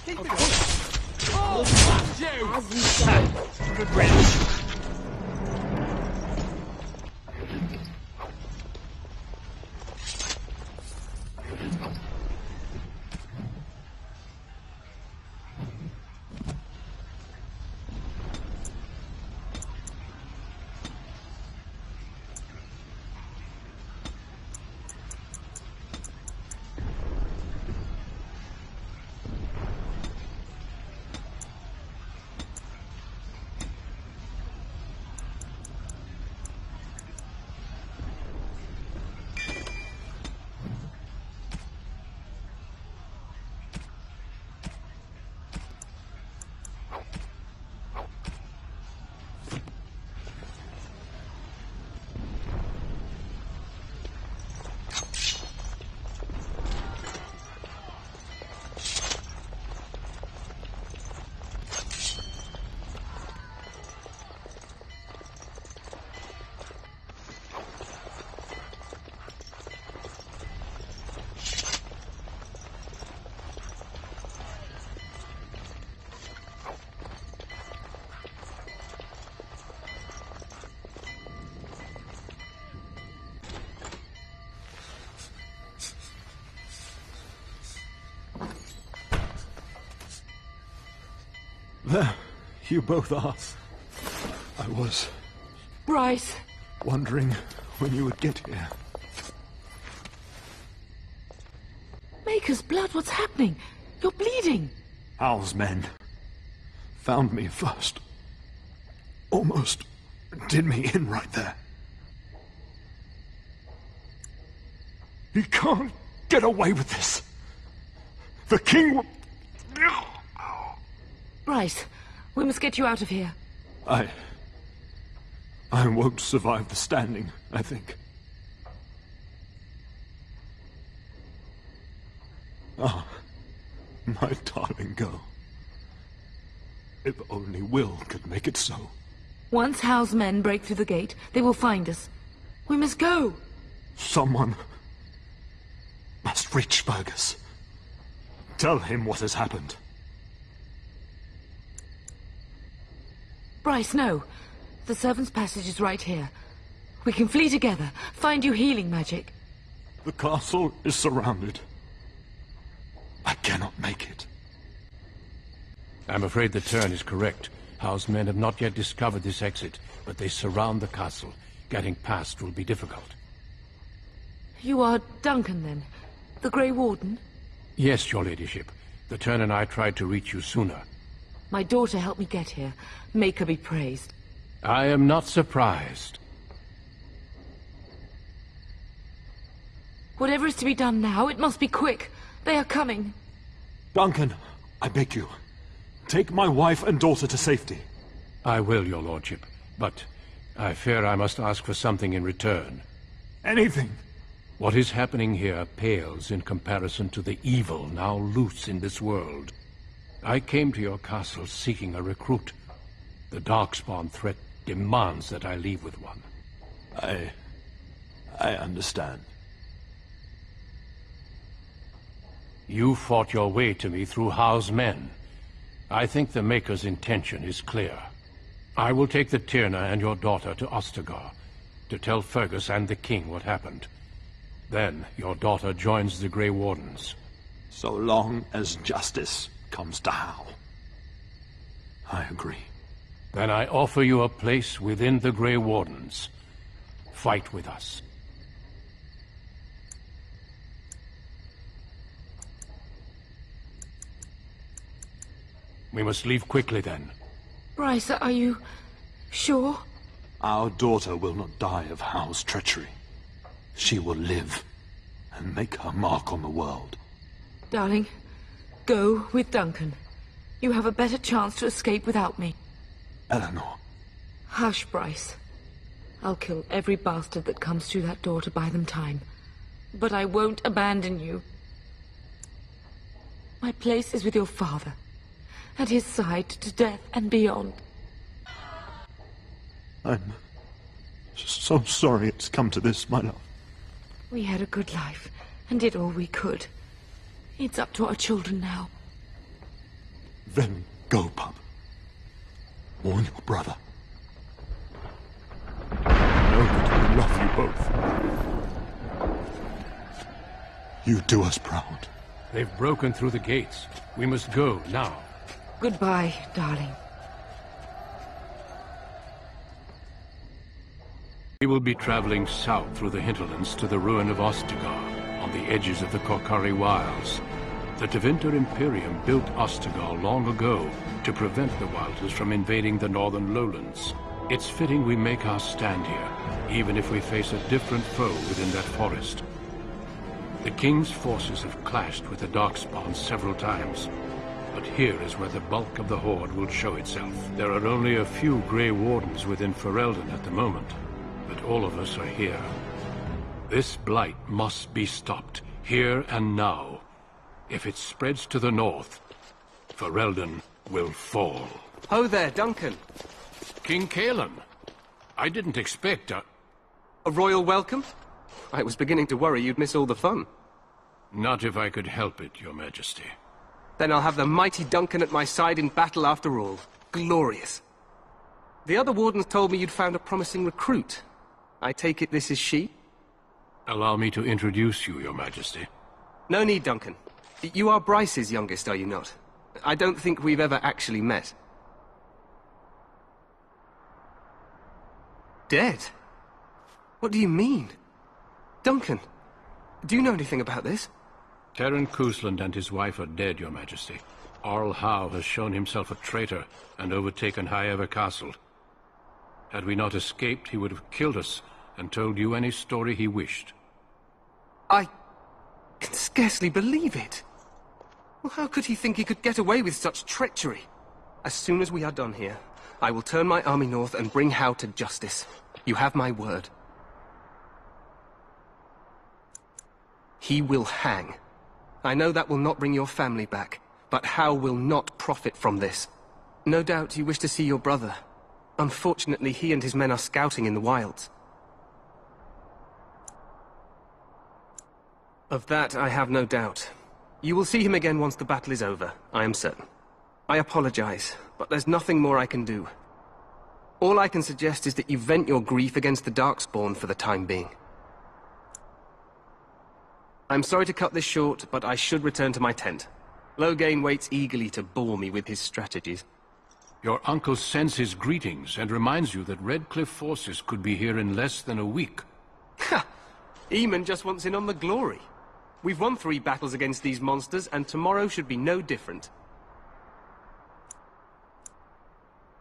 Of course. Blast you! As you say. Good riddance. There you both are. I was Bryce! wondering when you would get here. Maker's blood, what's happening? You're bleeding! Al's men found me first. Almost did me in right there. He can't get away with this. The king will... Bryce, we must get you out of here. I won't survive the standing, I think. Ah, my darling girl. If only Will could make it so. Once Hal's men break through the gate, they will find us. We must go. Someone must reach Fergus. Tell him what has happened. Bryce, no. The servant's passage is right here. We can flee together, find you healing magic. The castle is surrounded. I cannot make it. I'm afraid the Turn is correct. Howe's men have not yet discovered this exit, but they surround the castle. Getting past will be difficult. You are Duncan, then? The Grey Warden? Yes, your ladyship. The Turn and I tried to reach you sooner. My daughter helped me get here. Make her be praised. I am not surprised. Whatever is to be done now, it must be quick. They are coming. Duncan, I beg you. Take my wife and daughter to safety. I will, your lordship. But I fear I must ask for something in return. Anything. What is happening here pales in comparison to the evil now loose in this world. I came to your castle seeking a recruit. The darkspawn threat demands that I leave with one. I understand. You fought your way to me through Howe's men. I think the Maker's intention is clear. I will take the Tyrna and your daughter to Ostagar, to tell Fergus and the king what happened. Then your daughter joins the Grey Wardens. So long as justice comes to Howe. I agree. Then I offer you a place within the Grey Wardens. Fight with us. We must leave quickly, then. Bryce, are you sure? Our daughter will not die of Howe's treachery. She will live and make her mark on the world. Darling, go with Duncan. You have a better chance to escape without me. Eleanor. Hush, Bryce. I'll kill every bastard that comes through that door to buy them time. But I won't abandon you. My place is with your father. At his side to death and beyond. I'm so sorry it's come to this, my love. We had a good life, and did all we could. It's up to our children now. Then go, pup. Warn your brother. I know that I love you both. You do us proud. They've broken through the gates. We must go now. Goodbye, darling. We will be traveling south through the hinterlands to the ruin of Ostagar, on the edges of the Korkari Wilds. The Tevinter Imperium built Ostagar long ago to prevent the Wilders from invading the northern lowlands. It's fitting we make our stand here, even if we face a different foe within that forest. The King's forces have clashed with the Darkspawn several times, but here is where the bulk of the Horde will show itself. There are only a few Grey Wardens within Ferelden at the moment, but all of us are here. This blight must be stopped, here and now. If it spreads to the north, Ferelden will fall. Ho there, Duncan. King Cailan. I didn't expect a royal welcome? I was beginning to worry you'd miss all the fun. Not if I could help it, Your Majesty. Then I'll have the mighty Duncan at my side in battle after all. Glorious. The other wardens told me you'd found a promising recruit. I take it this is she? Allow me to introduce you, Your Majesty. No need, Duncan. You are Bryce's youngest, are you not? I don't think we've ever actually met. Dead? What do you mean? Duncan, do you know anything about this? Terran Cousland and his wife are dead, Your Majesty. Arl Howe has shown himself a traitor and overtaken High Ever Castle. Had we not escaped, he would have killed us and told you any story he wished. I can scarcely believe it. Well, how could he think he could get away with such treachery? As soon as we are done here, I will turn my army north and bring Howe to justice. You have my word. He will hang. I know that will not bring your family back, but Howe will not profit from this. No doubt you wish to see your brother. Unfortunately, he and his men are scouting in the wilds. Of that, I have no doubt. You will see him again once the battle is over, I am certain. I apologize, but there's nothing more I can do. All I can suggest is that you vent your grief against the darkspawn for the time being. I'm sorry to cut this short, but I should return to my tent. Loghain waits eagerly to bore me with his strategies. Your uncle sends his greetings and reminds you that Redcliffe forces could be here in less than a week. Ha! Eamon just wants in on the glory. We've won 3 battles against these monsters, and tomorrow should be no different.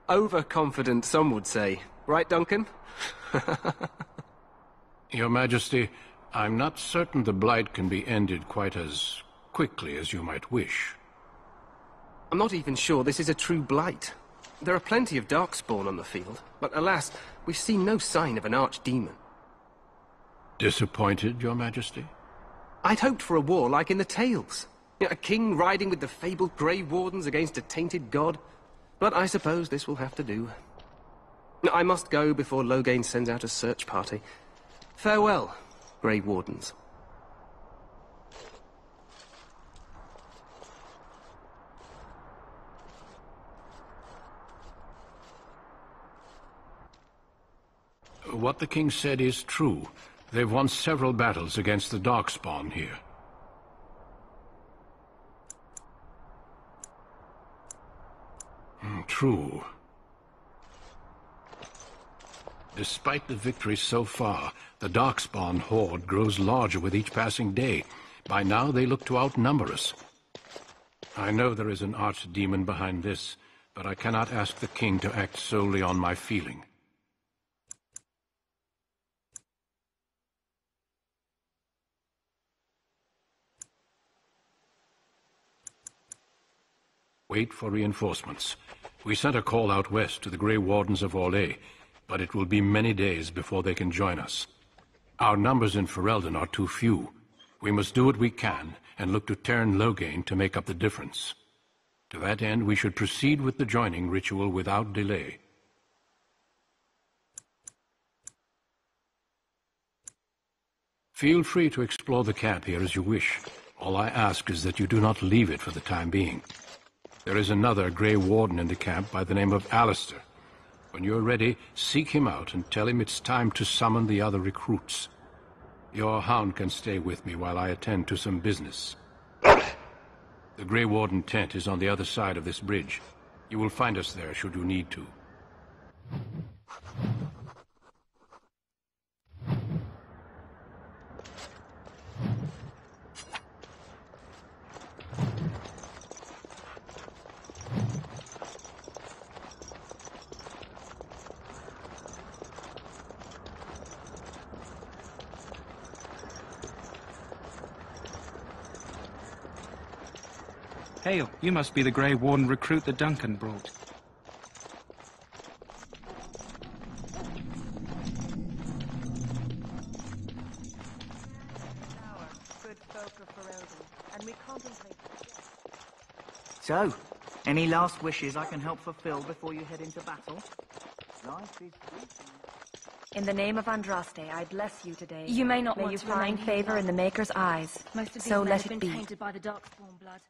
Overconfident, some would say. Right, Duncan? Your Majesty, I'm not certain the Blight can be ended quite as quickly as you might wish. I'm not even sure this is a true Blight. There are plenty of darkspawn on the field, but alas, we've seen no sign of an Archdemon. Disappointed, Your Majesty? I'd hoped for a war like in the tales. A king riding with the fabled Grey Wardens against a tainted god. But I suppose this will have to do. I must go before Loghain sends out a search party. Farewell, Grey Wardens. What the king said is true. They've won several battles against the darkspawn here. True. Despite the victory so far, the darkspawn horde grows larger with each passing day. By now they look to outnumber us. I know there is an archdemon behind this, but I cannot ask the king to act solely on my feeling. Wait for reinforcements. We sent a call out west to the Grey Wardens of Orlais, but it will be many days before they can join us. Our numbers in Ferelden are too few. We must do what we can, and look to Terran Loghain to make up the difference. To that end, we should proceed with the joining ritual without delay. Feel free to explore the camp here as you wish. All I ask is that you do not leave it for the time being. There is another Grey Warden in the camp by the name of Alistair. When you're ready, seek him out and tell him it's time to summon the other recruits. Your hound can stay with me while I attend to some business. The Grey Warden tent is on the other side of this bridge. You will find us there should you need to. Hail, you must be the Grey Warden recruit that Duncan brought. So, any last wishes I can help fulfill before you head into battle? Life is In the name of Andraste, I bless you today. You may not May want you to find remain favor here. in the Maker's eyes. Most of these So men let have it been be. tainted by the darkspawn blood.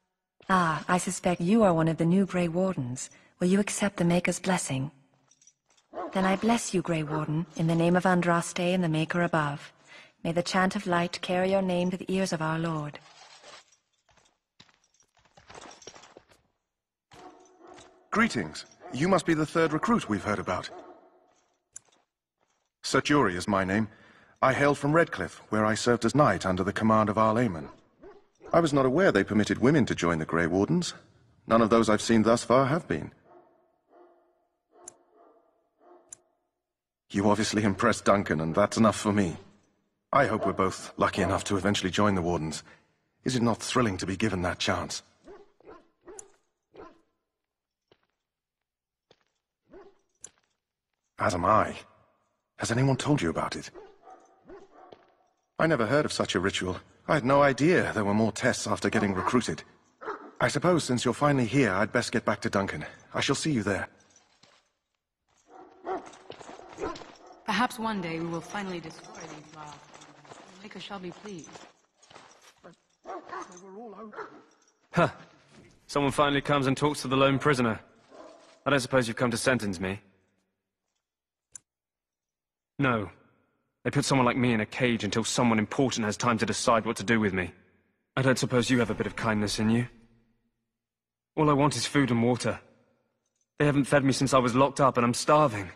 Ah, I suspect you are one of the new Grey Wardens. Will you accept the Maker's blessing? Then I bless you, Grey Warden, in the name of Andraste and the Maker above. May the chant of light carry your name to the ears of our Lord. Greetings. You must be the third recruit we've heard about. Sir Jury is my name. I hail from Redcliffe, where I served as knight under the command of Archdemon. I was not aware they permitted women to join the Grey Wardens. None of those I've seen thus far have been. You obviously impressed Duncan, and that's enough for me. I hope we're both lucky enough to eventually join the Wardens. Is it not thrilling to be given that chance? As am I. Has anyone told you about it? I never heard of such a ritual. I had no idea there were more tests after getting recruited. I suppose since you're finally here, I'd best get back to Duncan. I shall see you there. Perhaps one day we will finally destroy these last. The Maker shall be pleased. Huh. Someone finally comes and talks to the lone prisoner. I don't suppose you've come to sentence me? No. They put someone like me in a cage until someone important has time to decide what to do with me. I don't suppose you have a bit of kindness in you? All I want is food and water. They haven't fed me since I was locked up and I'm starving.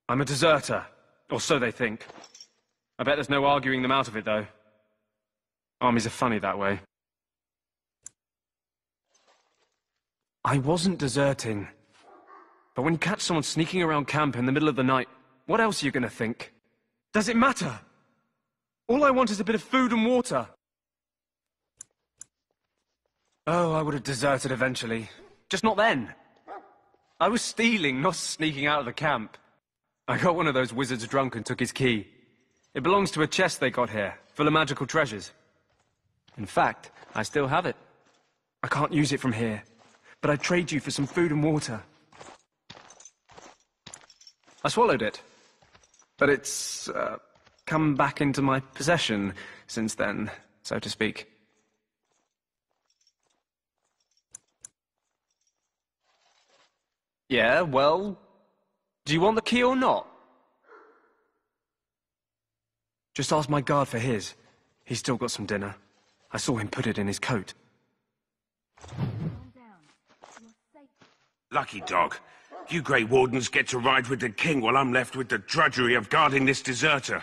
I'm a deserter, or so they think. I bet there's no arguing them out of it, though. Armies are funny that way. I wasn't deserting. But when you catch someone sneaking around camp in the middle of the night, what else are you gonna think? Does it matter? All I want is a bit of food and water. Oh, I would have deserted eventually. Just not then. I was stealing, not sneaking out of the camp. I got one of those wizards drunk and took his key. It belongs to a chest they got here, full of magical treasures. In fact, I still have it. I can't use it from here, but I'd trade you for some food and water. I swallowed it, but it's come back into my possession since then, so to speak. Yeah, well, do you want the key or not? Just ask my guard for his. He's still got some dinner. I saw him put it in his coat. Lucky dog. You Grey Wardens get to ride with the king while I'm left with the drudgery of guarding this deserter.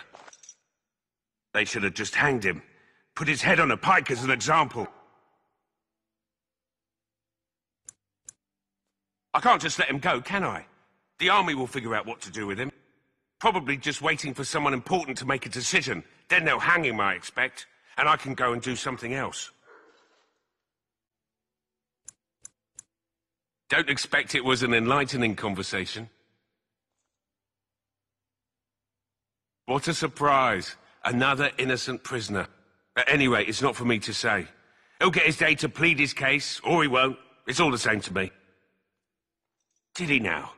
They should have just hanged him. Put his head on a pike as an example. I can't just let him go, can I? The army will figure out what to do with him. Probably just waiting for someone important to make a decision. Then they'll hang him, I expect. And I can go and do something else. Don't expect it was an enlightening conversation. What a surprise. Another innocent prisoner. At any rate, it's not for me to say. He'll get his day to plead his case, or he won't. It's all the same to me. Did he now?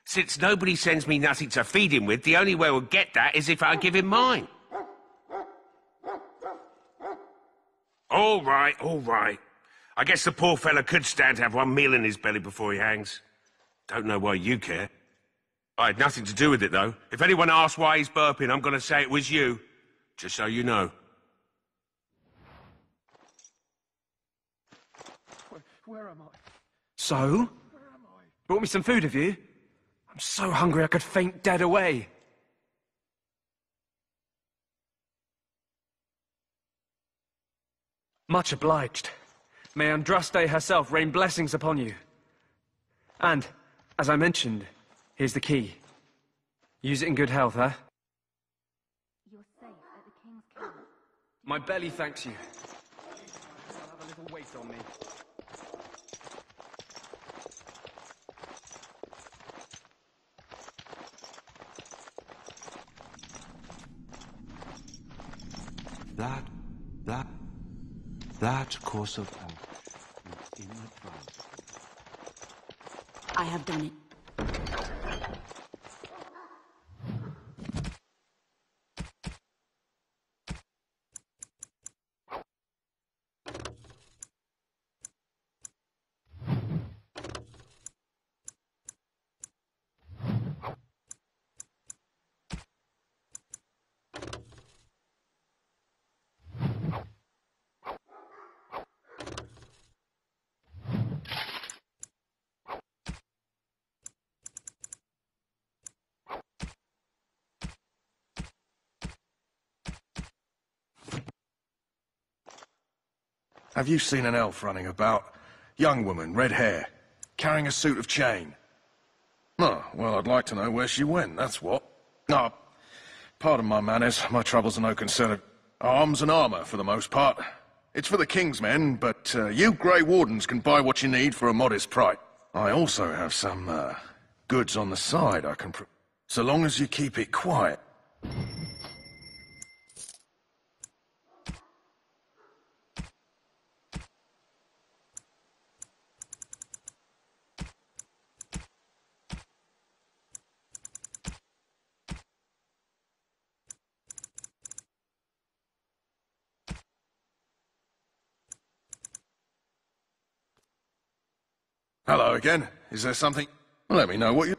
Since nobody sends me nothing to feed him with, the only way we'll get that is if I give him mine. All right, all right. I guess the poor fella could stand to have one meal in his belly before he hangs. Don't know why you care. I had nothing to do with it, though. If anyone asks why he's burping, I'm going to say it was you. Just so you know. Where am I? So? Brought me some food, have you? I'm so hungry I could faint dead away. Much obliged. May Andraste herself rain blessings upon you. And, as I mentioned, here's the key. Use it in good health, huh? You're safe at the King's Camp. My belly thanks you. I'll have a little weight on me. That course of action is in advance. I have done it. Have you seen an elf running about? Young woman, red hair, carrying a suit of chain. Oh, well, I'd like to know where she went, that's what. Ah, pardon my manners, my troubles are no concern of arms and armor for the most part. It's for the King's men, but you Grey Wardens can buy what you need for a modest price. I also have some goods on the side I can so long as you keep it quiet. Hello again. Is there something? Let me know what you...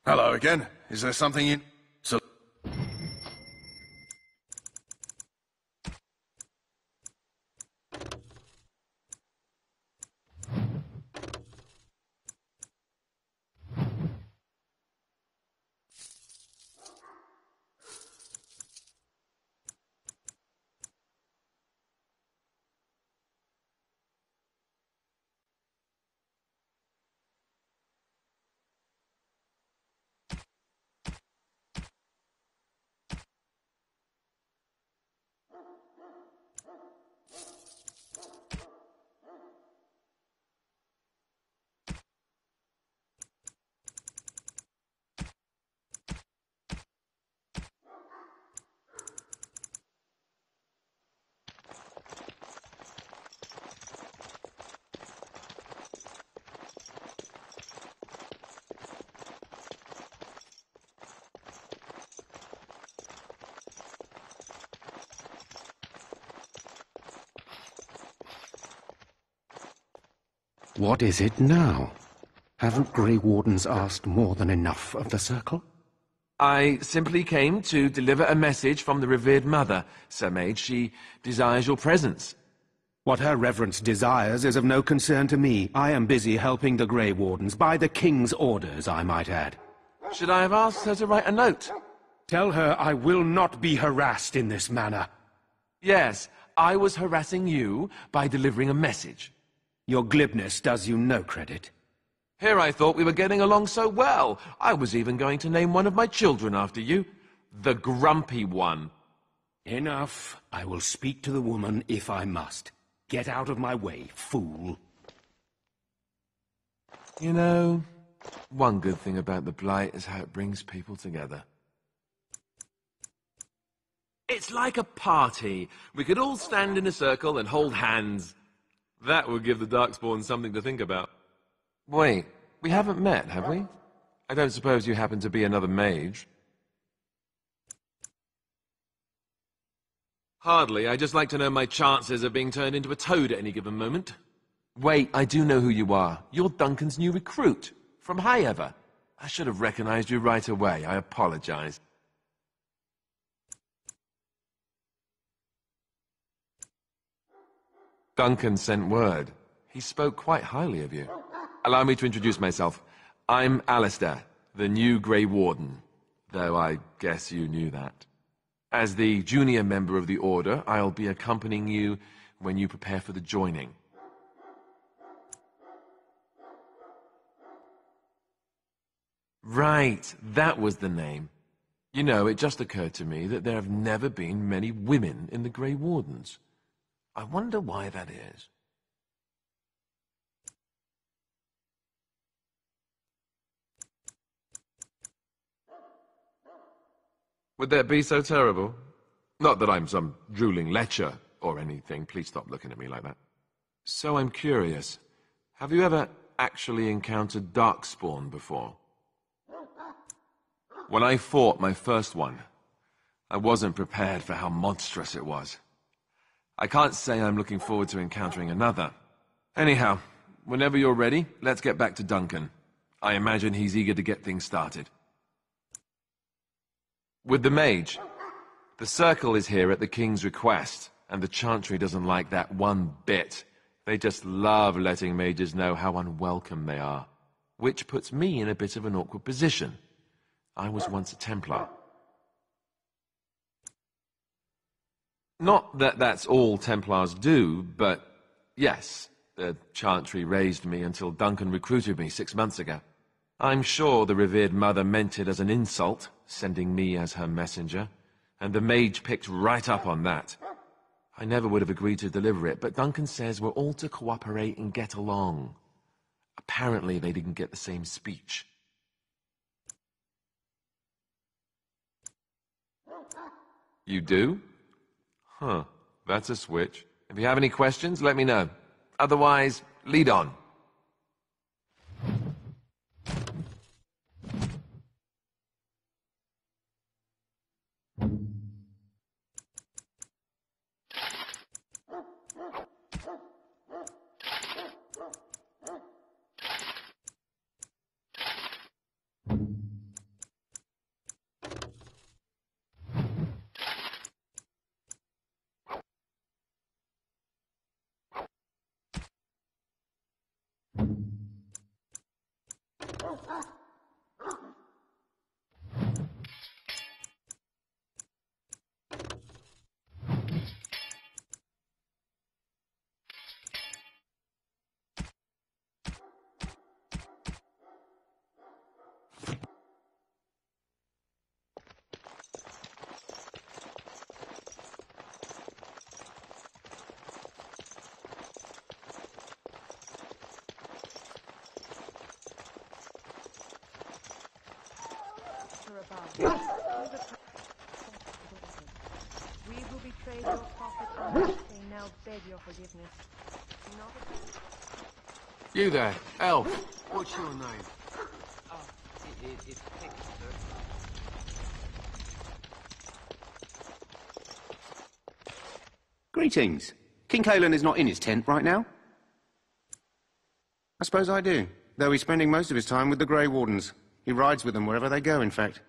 Hello again. Is there something you... So... What is it now? Haven't Grey Wardens asked more than enough of the Circle? I simply came to deliver a message from the revered mother, Sir Mage. She desires your presence. What her reverence desires is of no concern to me. I am busy helping the Grey Wardens, by the King's orders, I might add. Should I have asked her to write a note? Tell her I will not be harassed in this manner. Yes, I was harassing you by delivering a message. Your glibness does you no credit. Here I thought we were getting along so well. I was even going to name one of my children after you. The Grumpy One. Enough. I will speak to the woman if I must. Get out of my way, fool. You know, one good thing about the Blight is how it brings people together. It's like a party. We could all stand in a circle and hold hands. That would give the Darkspawn something to think about. Wait, we haven't met, have we? I don't suppose you happen to be another mage? Hardly. I just like to know my chances of being turned into a toad at any given moment. Wait, I do know who you are. You're Duncan's new recruit, from High Ever. I should have recognized you right away. I apologize. Duncan sent word. He spoke quite highly of you. Allow me to introduce myself. I'm Alistair, the new Grey Warden, though I guess you knew that. As the junior member of the Order, I'll be accompanying you when you prepare for the joining. Right, that was the name. You know, it just occurred to me that there have never been many women in the Grey Wardens. I wonder why that is. Would that be so terrible? Not that I'm some drooling lecher or anything. Please stop looking at me like that. So I'm curious. Have you ever actually encountered darkspawn before? When I fought my first one, I wasn't prepared for how monstrous it was. I can't say I'm looking forward to encountering another. Anyhow, whenever you're ready, let's get back to Duncan. I imagine he's eager to get things started. With the mage, the circle is here at the king's request, and the chantry doesn't like that one bit. They just love letting mages know how unwelcome they are, which puts me in a bit of an awkward position. I was once a Templar. Not that that's all Templars do, but yes, the chantry raised me until Duncan recruited me 6 months ago. I'm sure the revered mother meant it as an insult, sending me as her messenger, and the mage picked right up on that. I never would have agreed to deliver it, but Duncan says we're all to cooperate and get along. Apparently they didn't get the same speech. You do? Huh, that's a switch. If you have any questions, let me know. Otherwise, lead on. We who betrayed your prophet now beg your forgiveness. You there, Elf. What's your name? Oh, it's Pick, sir. Greetings. King Cailan is not in his tent right now? I suppose I do, though he's spending most of his time with the Grey Wardens. He rides with them wherever they go, in fact.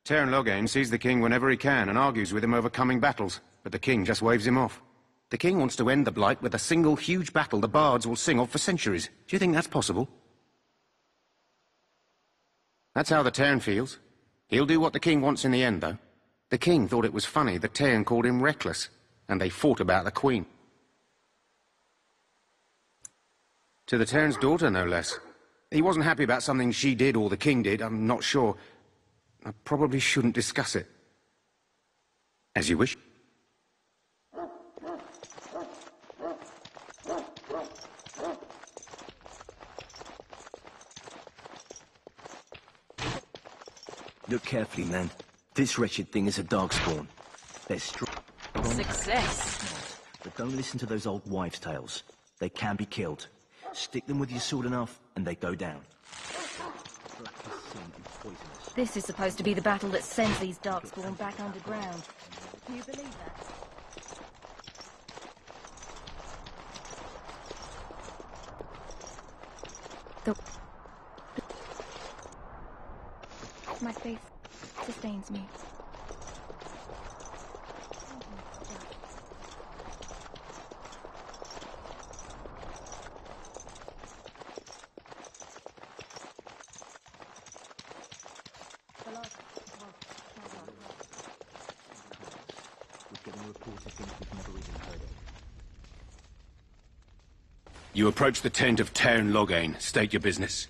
Teyrn Loghain sees the king whenever he can and argues with him over coming battles, but the king just waves him off. The king wants to end the Blight with a single huge battle the bards will sing of for centuries. Do you think that's possible? That's how the Teyrn feels. He'll do what the king wants in the end, though. The king thought it was funny that Teyrn called him reckless, and they fought about the queen. To the Teyrn's daughter, no less. He wasn't happy about something she did or the king did, I'm not sure. I probably shouldn't discuss it. As you wish. Look carefully, man. This wretched thing is a darkspawn. They're strong. Success. But don't listen to those old wives' tales. They can be killed. Stick them with your sword enough, and they go down. This is supposed to be the battle that sends these darkspawn back underground. Can you believe that? My faith sustains me. You approach the tent of Teyrn Loghain. State your business.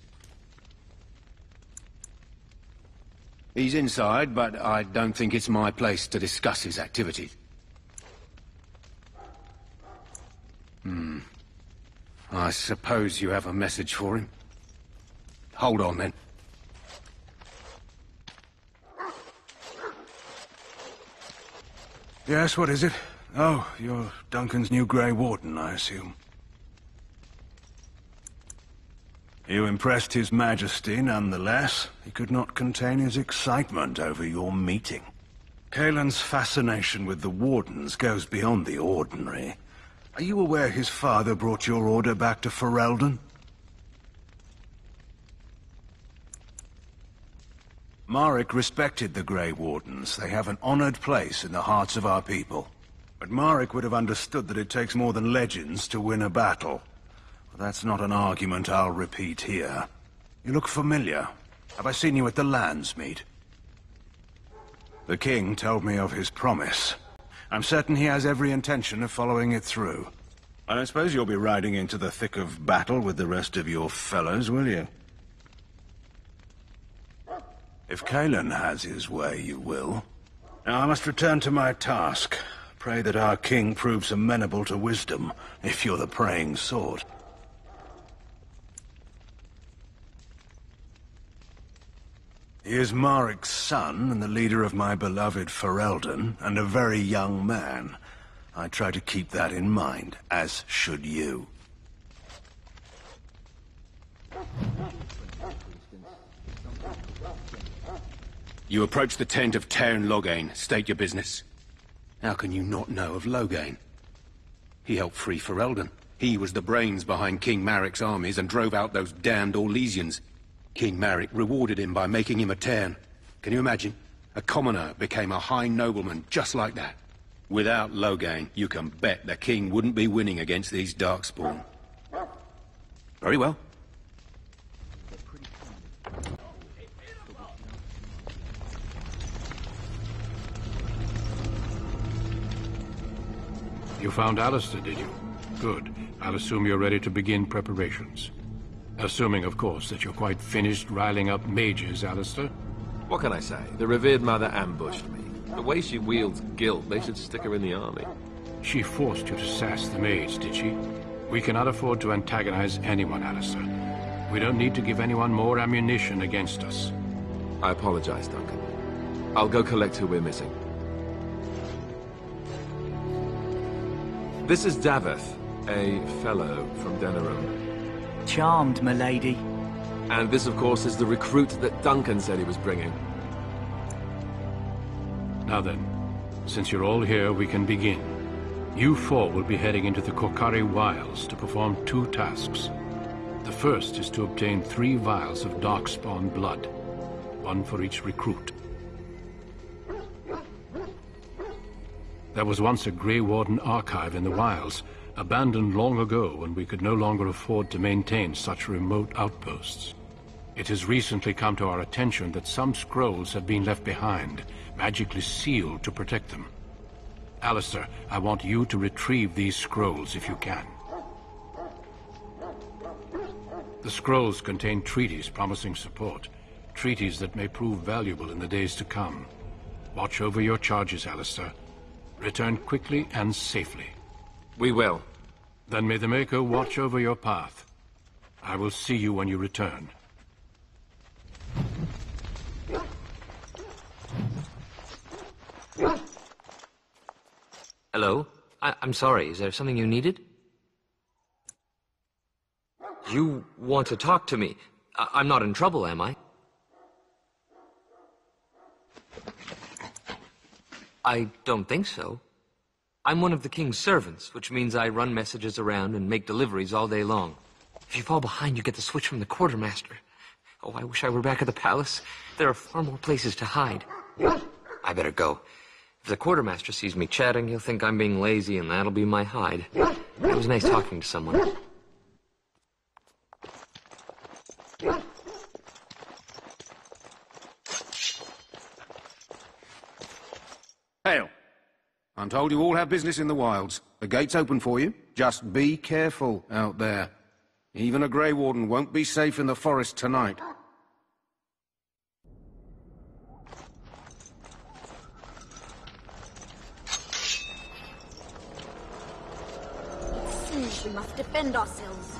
He's inside, but I don't think it's my place to discuss his activities. I suppose you have a message for him. Hold on, then. Yes, what is it? Oh, you're Duncan's new Grey Warden, I assume. You impressed His Majesty, nonetheless. He could not contain his excitement over your meeting. Cailan's fascination with the Wardens goes beyond the ordinary. Are you aware his father brought your order back to Ferelden? Marek respected the Grey Wardens. They have an honored place in the hearts of our people. But Marek would have understood that it takes more than legends to win a battle. Well, that's not an argument I'll repeat here. You look familiar. Have I seen you at the Landsmeet? The king told me of his promise. I'm certain he has every intention of following it through. I don't suppose you'll be riding into the thick of battle with the rest of your fellows, will you? If Cailan has his way, you will. Now I must return to my task. Pray that our king proves amenable to wisdom, if you're the praying sort. He is Marek's son, and the leader of my beloved Ferelden, and a very young man. I try to keep that in mind, as should you. You approach the tent of Tairn Loghain. State your business. How can you not know of Loghain? He helped free Ferelden. He was the brains behind King Marek's armies and drove out those damned Orlesians. King Marek rewarded him by making him a Tairn. Can you imagine? A commoner became a high nobleman just like that. Without Loghain, you can bet the king wouldn't be winning against these darkspawn. Very well. You found Alistair, did you? Good. I'll assume you're ready to begin preparations. Assuming, of course, that you're quite finished riling up mages, Alistair. What can I say? The revered mother ambushed me. The way she wields guilt, they should stick her in the army. She forced you to sass the mage, did she? We cannot afford to antagonize anyone, Alistair. We don't need to give anyone more ammunition against us. I apologize, Duncan. I'll go collect who we're missing. This is Daveth, a fellow from Denerim. Charmed, milady. And this, of course, is the recruit that Duncan said he was bringing. Now then, since you're all here, we can begin. You four will be heading into the Korcari Wilds to perform 2 tasks. The first is to obtain 3 vials of darkspawn blood, 1 for each recruit. There was once a Grey Warden archive in the wilds, abandoned long ago when we could no longer afford to maintain such remote outposts. It has recently come to our attention that some scrolls have been left behind, magically sealed to protect them. Alistair, I want you to retrieve these scrolls if you can. The scrolls contain treaties promising support, treaties that may prove valuable in the days to come. Watch over your charges, Alistair. Return quickly and safely. We will. Then may the Maker watch over your path. I will see you when you return. Hello? I'm sorry, is there something you needed? You want to talk to me? I'm not in trouble, am I? I don't think so. I'm one of the king's servants, which means I run messages around and make deliveries all day long. If you fall behind, you get the switch from the quartermaster. Oh, I wish I were back at the palace. There are far more places to hide. I better go. If the quartermaster sees me chatting, he'll think I'm being lazy, and that'll be my hide. It was nice talking to someone. Hail. I'm told you all have business in the wilds. The gate's open for you. Just be careful out there. Even a Grey Warden won't be safe in the forest tonight. It seems we must defend ourselves.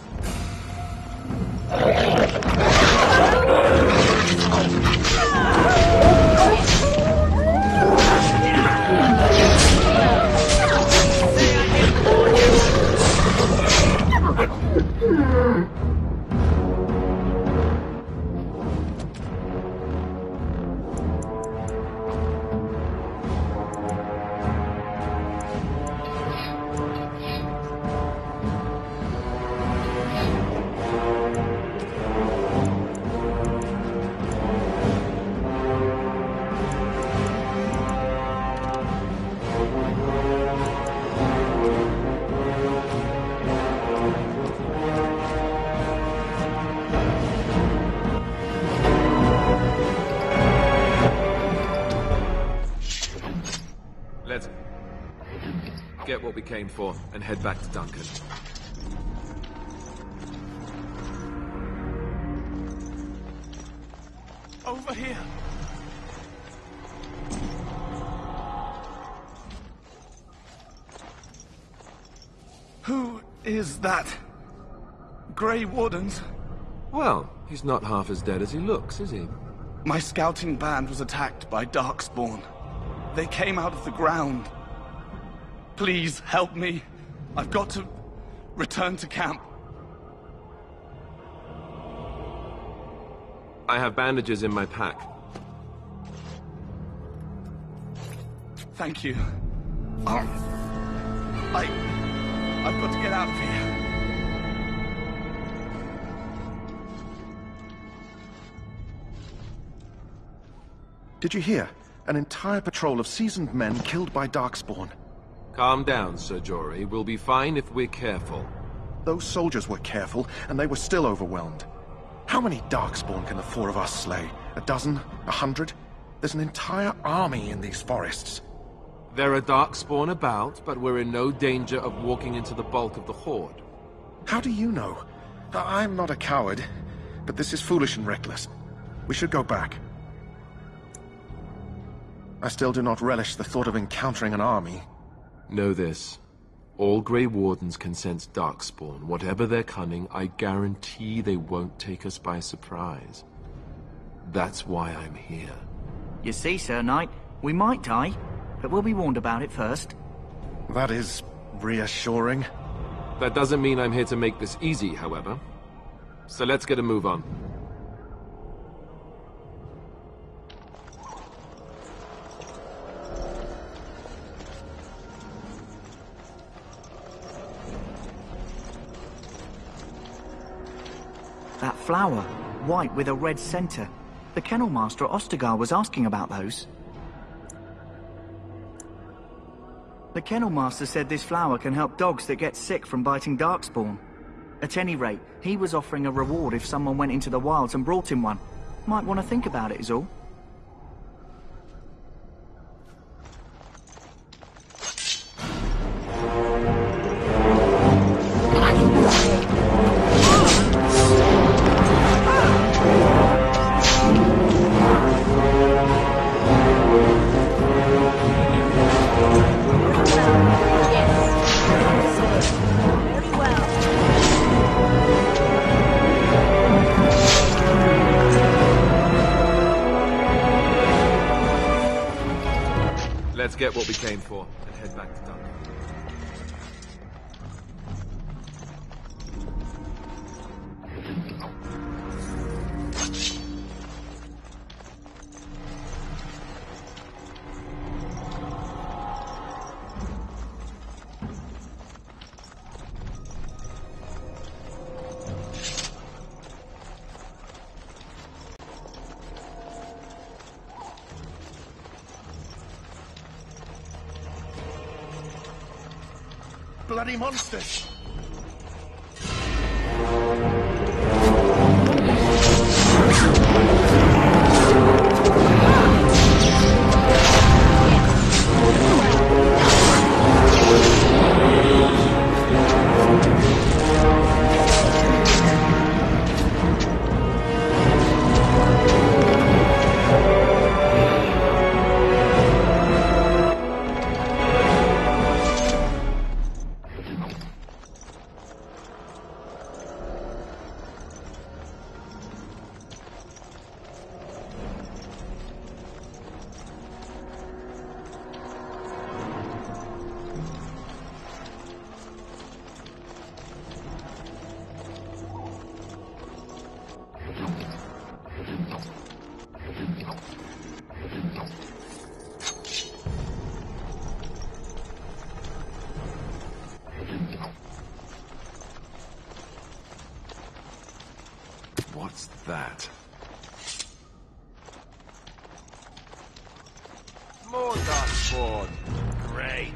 came for, and head back to Duncan. Over here! Who is that? Grey Wardens? Well, he's not half as dead as he looks, is he? My scouting band was attacked by darkspawn. They came out of the ground. Please help me. I've got to return to camp. I have bandages in my pack. Thank you. I've got to get out of here. Did you hear? An entire patrol of seasoned men killed by darkspawn. Calm down, Sir Jory. We'll be fine if we're careful. Those soldiers were careful, and they were still overwhelmed. How many darkspawn can the four of us slay? A dozen? 100? There's an entire army in these forests. There are darkspawn about, but we're in no danger of walking into the bulk of the horde. How do you know? I'm not a coward, but this is foolish and reckless. We should go back. I still do not relish the thought of encountering an army. Know this. All Grey Wardens can sense darkspawn. Whatever their cunning, I guarantee they won't take us by surprise. That's why I'm here. You see, Sir Knight, we might die, but we'll be warned about it first. That is reassuring. That doesn't mean I'm here to make this easy, however. So let's get a move on. That flower, white with a red center. The kennel master at Ostergar was asking about those. The kennel master said this flower can help dogs that get sick from biting darkspawn. At any rate, he was offering a reward if someone went into the wilds and brought him one. Might want to think about it is all. Let's get what we came for and head back to Duncan. Bloody monsters! What's that? More darkspawn. Great.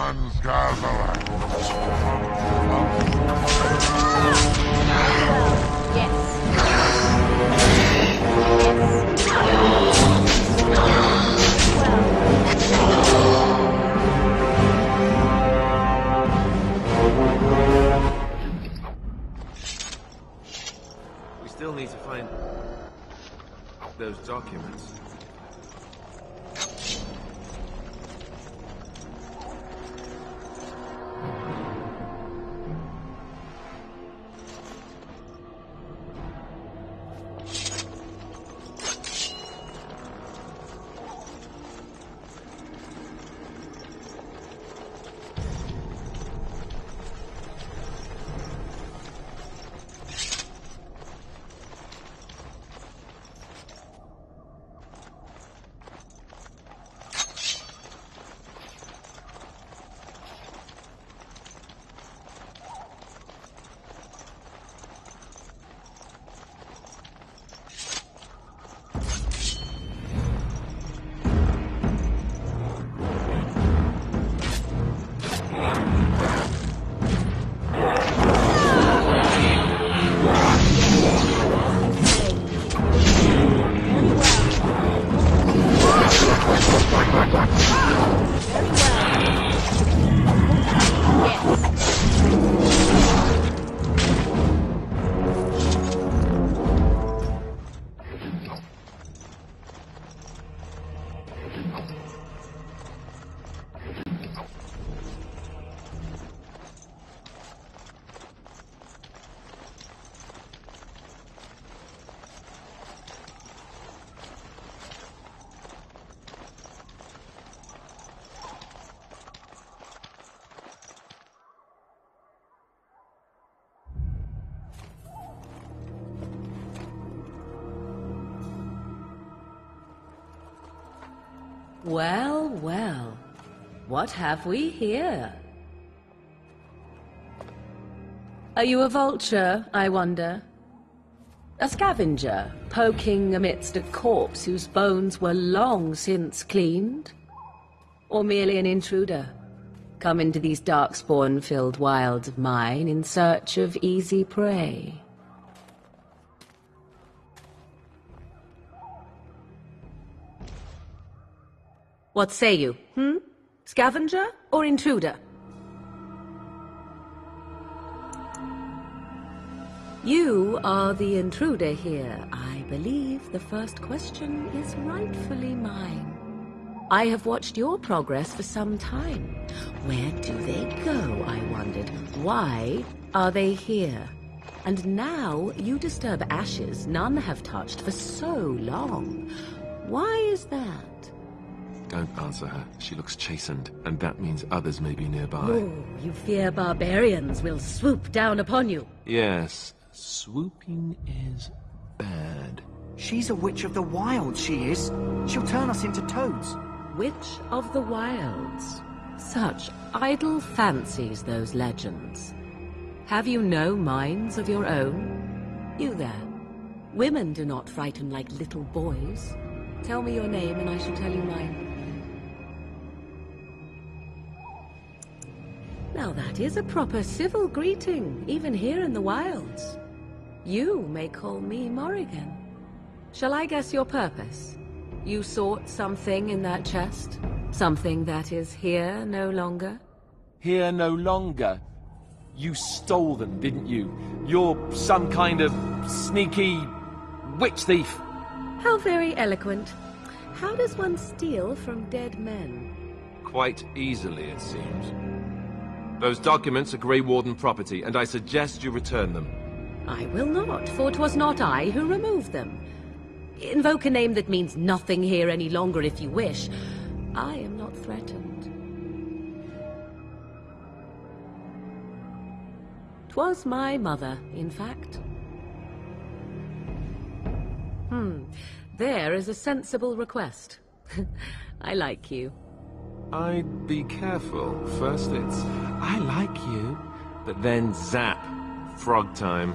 summons gathering. We still need to find those documents. Well, well. What have we here? Are you a vulture, I wonder? A scavenger, poking amidst a corpse whose bones were long since cleaned? Or merely an intruder, come into these darkspawn-filled wilds of mine in search of easy prey? What say you, Scavenger or intruder? You are the intruder here. I believe the first question is rightfully mine. I have watched your progress for some time. Where do they go, I wondered? Why are they here? And now you disturb ashes none have touched for so long. Why is that? Don't answer her. She looks chastened, and that means others may be nearby. Oh, you fear barbarians will swoop down upon you. Yes, swooping is bad. She's a witch of the wilds, she is. She'll turn us into toads. Witch of the wilds. Such idle fancies, those legends. Have you no minds of your own? You there. Women do not frighten like little boys. Tell me your name and I shall tell you mine. Now that is a proper civil greeting, even here in the wilds. You may call me Morrigan. Shall I guess your purpose? You sought something in that chest? Something that is here no longer? Here no longer? You stole them, didn't you? You're some kind of sneaky witch thief. How very eloquent. How does one steal from dead men? Quite easily, it seems. Those documents are Grey Warden property, and I suggest you return them. I will not, for 'twas not I who removed them. Invoke a name that means nothing here any longer if you wish. I am not threatened. 'Twas my mother, in fact. There is a sensible request. I like you. I'd be careful. First it's, I like you, but then zap. Frog time.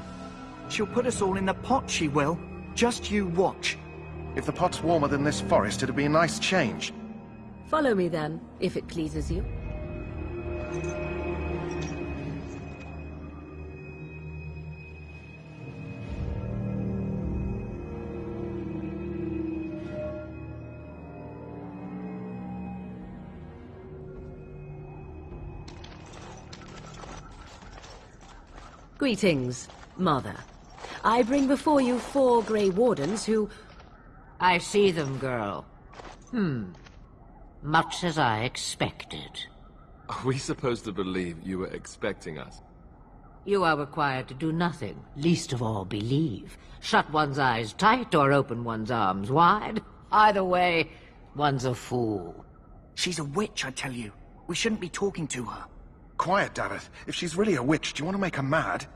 She'll put us all in the pot, she will. Just you watch. If the pot's warmer than this forest, it'd be a nice change. Follow me then, if it pleases you. Greetings, Mother. I bring before you 4 Grey Wardens who... I see them, girl. Much as I expected. Are we supposed to believe you were expecting us? You are required to do nothing, least of all believe. Shut one's eyes tight or open one's arms wide. Either way, one's a fool. She's a witch, I tell you. We shouldn't be talking to her. Quiet, Dareth. If she's really a witch, do you want to make her mad?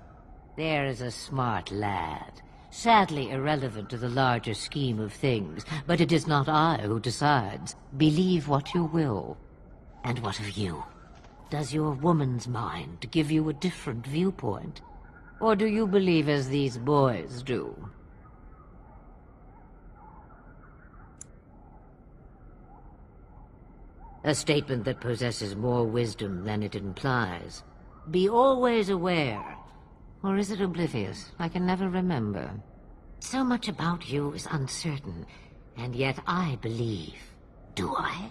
There is a smart lad. Sadly irrelevant to the larger scheme of things, but it is not I who decides. Believe what you will. And what of you? Does your woman's mind give you a different viewpoint? Or do you believe as these boys do? A statement that possesses more wisdom than it implies. Be always aware. Or is it oblivious? I can never remember. So much about you is uncertain, and yet I believe. Do I?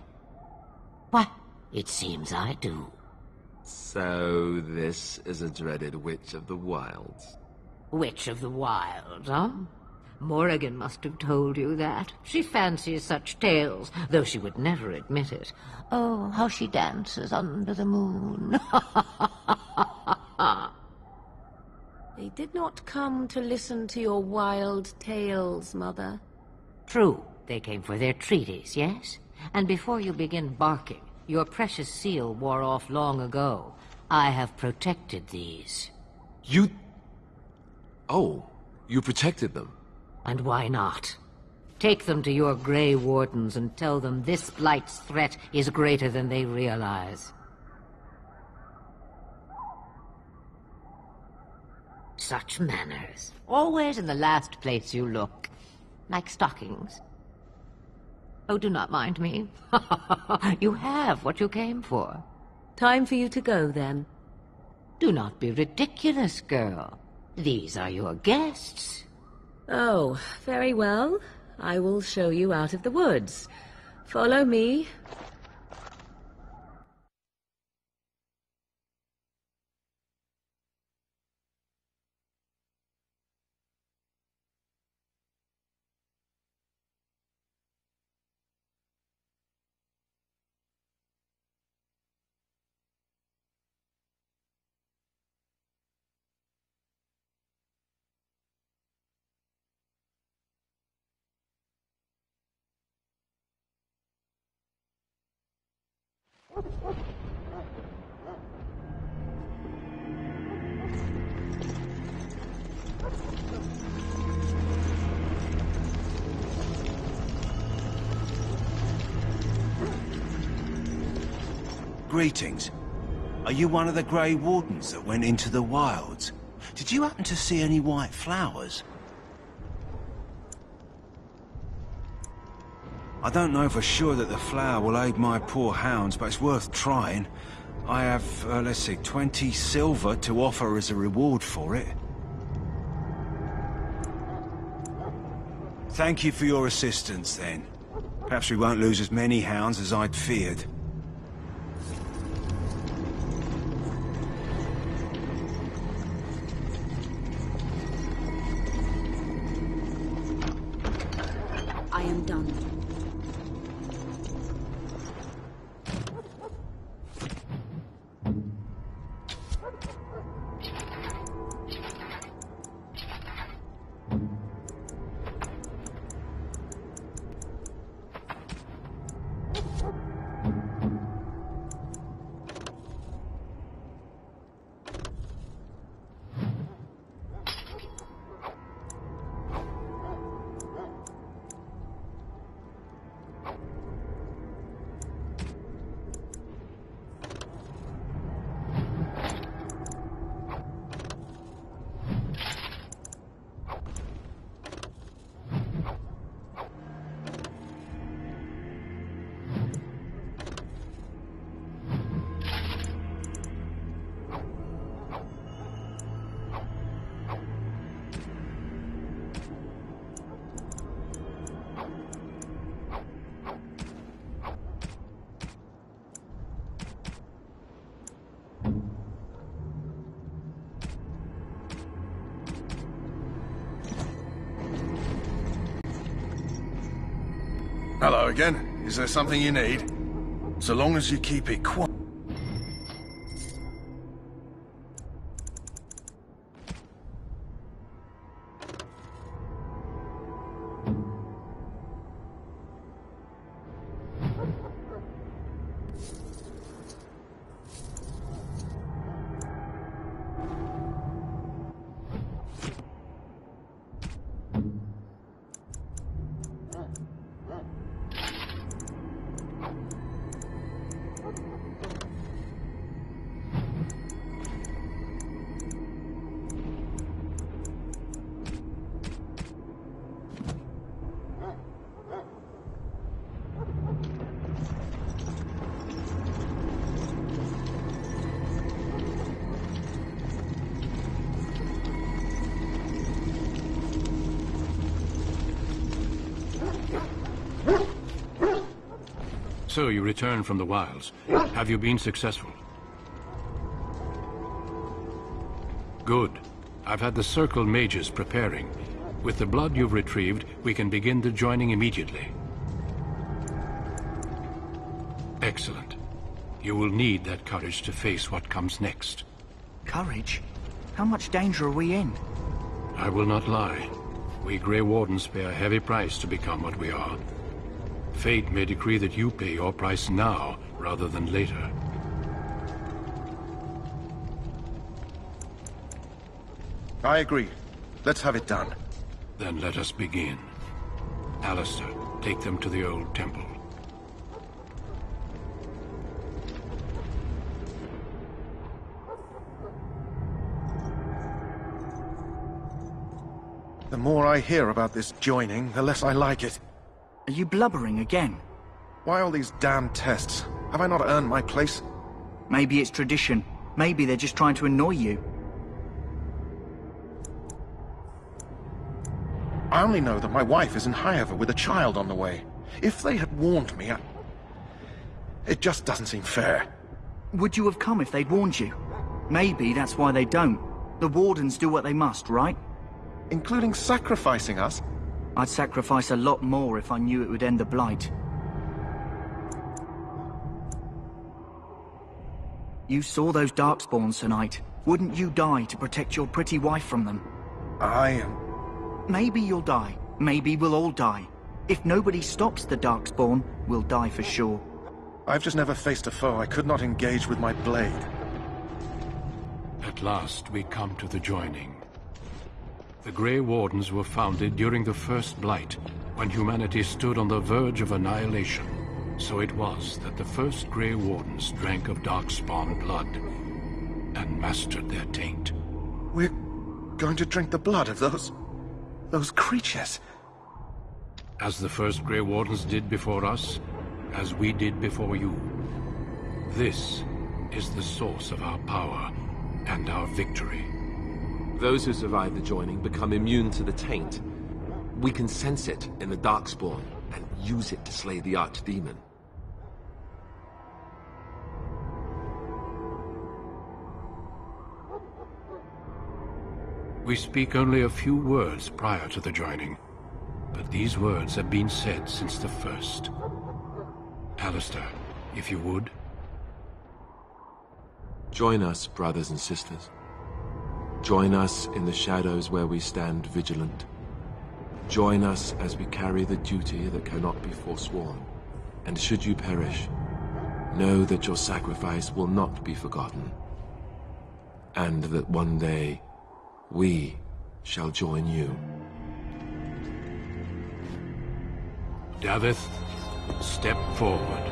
Why, it seems I do. So this is a dreaded Witch of the Wilds. Witch of the Wild, huh? Morrigan must have told you that. She fancies such tales, though she would never admit it. Oh, how she dances under the moon. They did not come to listen to your wild tales, Mother. True, they came for their treaties, yes? And before you begin barking, your precious seal wore off long ago. I have protected these. You... Oh, you protected them. And why not? Take them to your Grey Wardens and tell them this Blight's threat is greater than they realize. Such manners. Always in the last place you look. Like stockings. Oh, do not mind me. You have what you came for. Time for you to go, then. Do not be ridiculous, girl. These are your guests. Oh, very well. I will show you out of the woods. Follow me. Greetings. Are you one of the Grey Wardens that went into the wilds? Did you happen to see any white flowers? I don't know for sure that the flower will aid my poor hounds, but it's worth trying. I have, let's see, 20 silver to offer as a reward for it. Thank you for your assistance, then. Perhaps we won't lose as many hounds as I'd feared. I am done. Hello again. Is there something you need? So long as you keep it quiet. So you returned from the wilds. Have you been successful? Good. I've had the Circle mages preparing. With the blood you've retrieved, we can begin the joining immediately. Excellent. You will need that courage to face what comes next. Courage? How much danger are we in? I will not lie. We Grey Wardens pay a heavy price to become what we are. Fate may decree that you pay your price now, rather than later. I agree. Let's have it done. Then let us begin. Alistair, take them to the old temple. The more I hear about this joining, the less I like it. Are you blubbering again? Why all these damn tests? Have I not earned my place? Maybe it's tradition. Maybe they're just trying to annoy you. I only know that my wife is in Highever with a child on the way. If they had warned me, it just doesn't seem fair. Would you have come if they'd warned you? Maybe that's why they don't. The Wardens do what they must, right? Including sacrificing us? I'd sacrifice a lot more if I knew it would end the Blight. You saw those darkspawns tonight. Wouldn't you die to protect your pretty wife from them? Maybe you'll die. Maybe we'll all die. If nobody stops the darkspawn, we'll die for sure. I've just never faced a foe I could not engage with my blade. At last we come to the joining. The Grey Wardens were founded during the First Blight, when humanity stood on the verge of annihilation. So it was that the first Grey Wardens drank of darkspawn blood and mastered their taint. We're going to drink the blood of those creatures. As the first Grey Wardens did before us, as we did before you. This is the source of our power and our victory. Those who survive the joining become immune to the taint. We can sense it in the darkspawn and use it to slay the Archdemon. We speak only a few words prior to the joining, but these words have been said since the first. Alistair, if you would. Join us, brothers and sisters. Join us in the shadows where we stand vigilant. Join us as we carry the duty that cannot be forsworn. And should you perish, know that your sacrifice will not be forgotten. And that one day, we shall join you. Davith, step forward.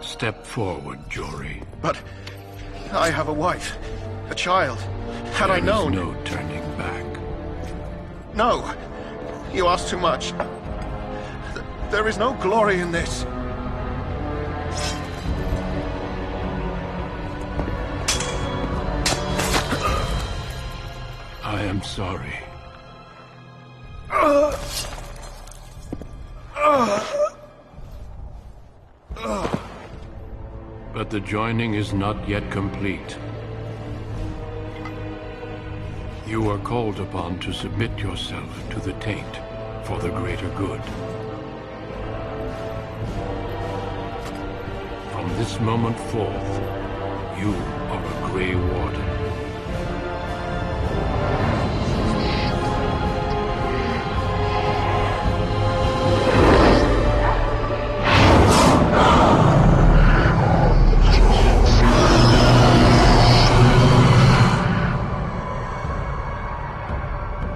Step forward, Jory. But I have a wife. A child. Had I known... There is no turning back. No! You ask too much. There is no glory in this. I am sorry. But the joining is not yet complete. You are called upon to submit yourself to the taint for the greater good. From this moment forth, you are a Grey Warden.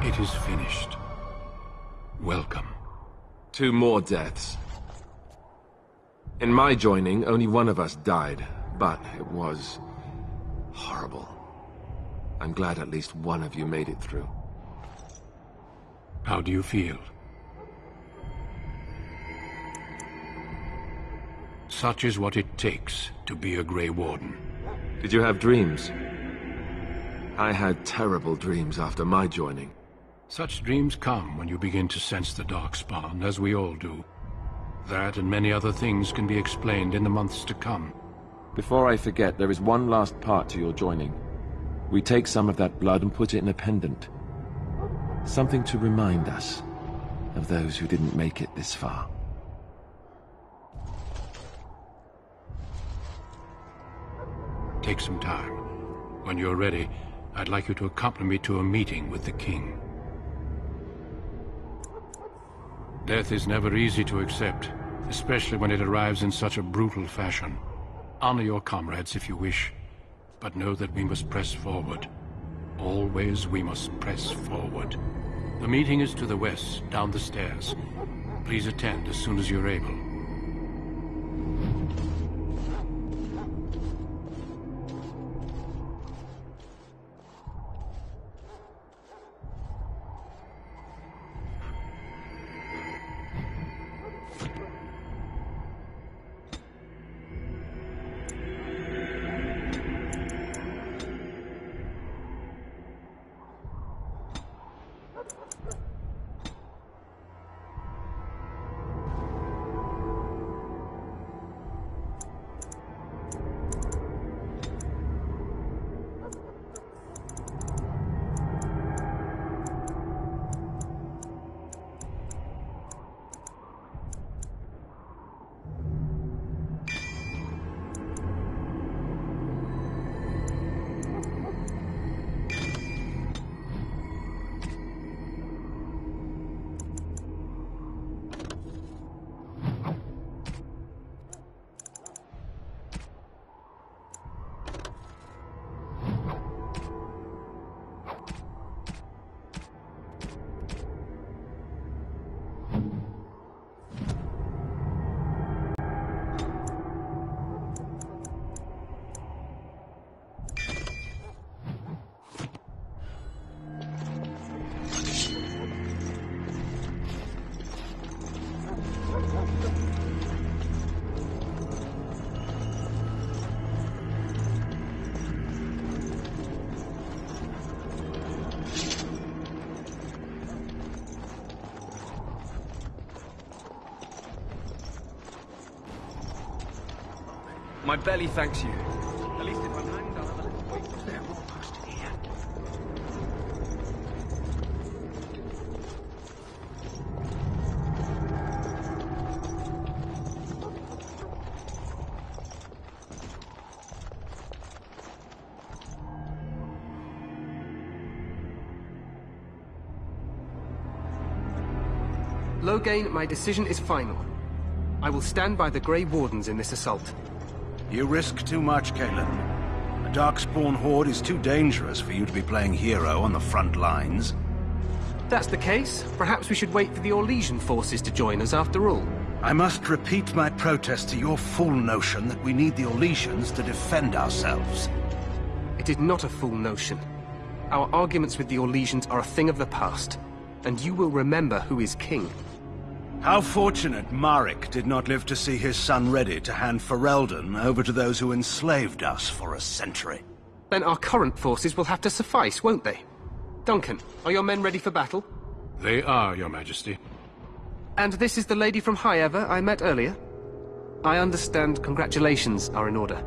It is finished. Welcome. 2 more deaths. In my joining, only one of us died, but it was horrible. I'm glad at least one of you made it through. How do you feel? Such is what it takes to be a Grey Warden. Did you have dreams? I had terrible dreams after my joining. Such dreams come when you begin to sense the darkspawn, as we all do. That and many other things can be explained in the months to come. Before I forget, there is one last part to your joining. We take some of that blood and put it in a pendant. Something to remind us of those who didn't make it this far. Take some time. When you're ready, I'd like you to accompany me to a meeting with the king. Death is never easy to accept, especially when it arrives in such a brutal fashion. Honor your comrades if you wish, but know that we must press forward. Always we must press forward. The meeting is to the west, down the stairs. Please attend as soon as you're able. My belly thanks you. At least if I'm hanged, I'll have a little wait. They're almost here. Loghain, my decision is final. I will stand by the Grey Wardens in this assault. You risk too much, Cailan. A darkspawn horde is too dangerous for you to be playing hero on the front lines. If that's the case, perhaps we should wait for the Orlesian forces to join us after all. I must repeat my protest to your fool notion that we need the Orlesians to defend ourselves. It is not a full notion. Our arguments with the Orlesians are a thing of the past, and you will remember who is king. How fortunate Marek did not live to see his son ready to hand Ferelden over to those who enslaved us for a century. Then our current forces will have to suffice, won't they? Duncan, are your men ready for battle? They are, Your Majesty. And this is the lady from High Ever I met earlier? I understand congratulations are in order.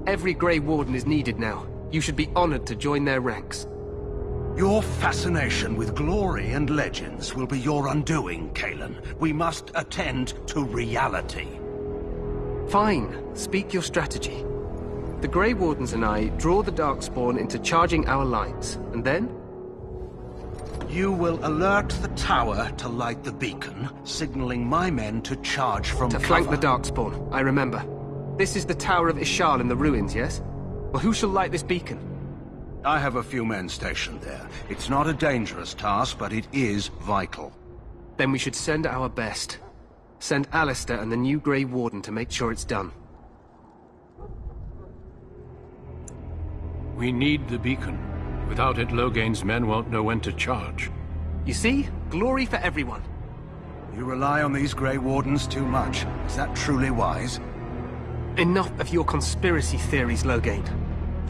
Every Grey Warden is needed now. You should be honored to join their ranks. Your fascination with glory and legends will be your undoing, Cailan. We must attend to reality. Fine. Speak your strategy. The Grey Wardens and I draw the darkspawn into charging our lines, and then? You will alert the tower to light the beacon, signaling my men to charge from cover. To flank the darkspawn, I remember. This is the Tower of Ishal in the ruins, yes? Well, who shall light this beacon? I have a few men stationed there. It's not a dangerous task, but it is vital. Then we should send our best. Send Alistair and the new Grey Warden to make sure it's done. We need the beacon. Without it, Logain's men won't know when to charge. You see? Glory for everyone. You rely on these Grey Wardens too much. Is that truly wise? Enough of your conspiracy theories, Logain.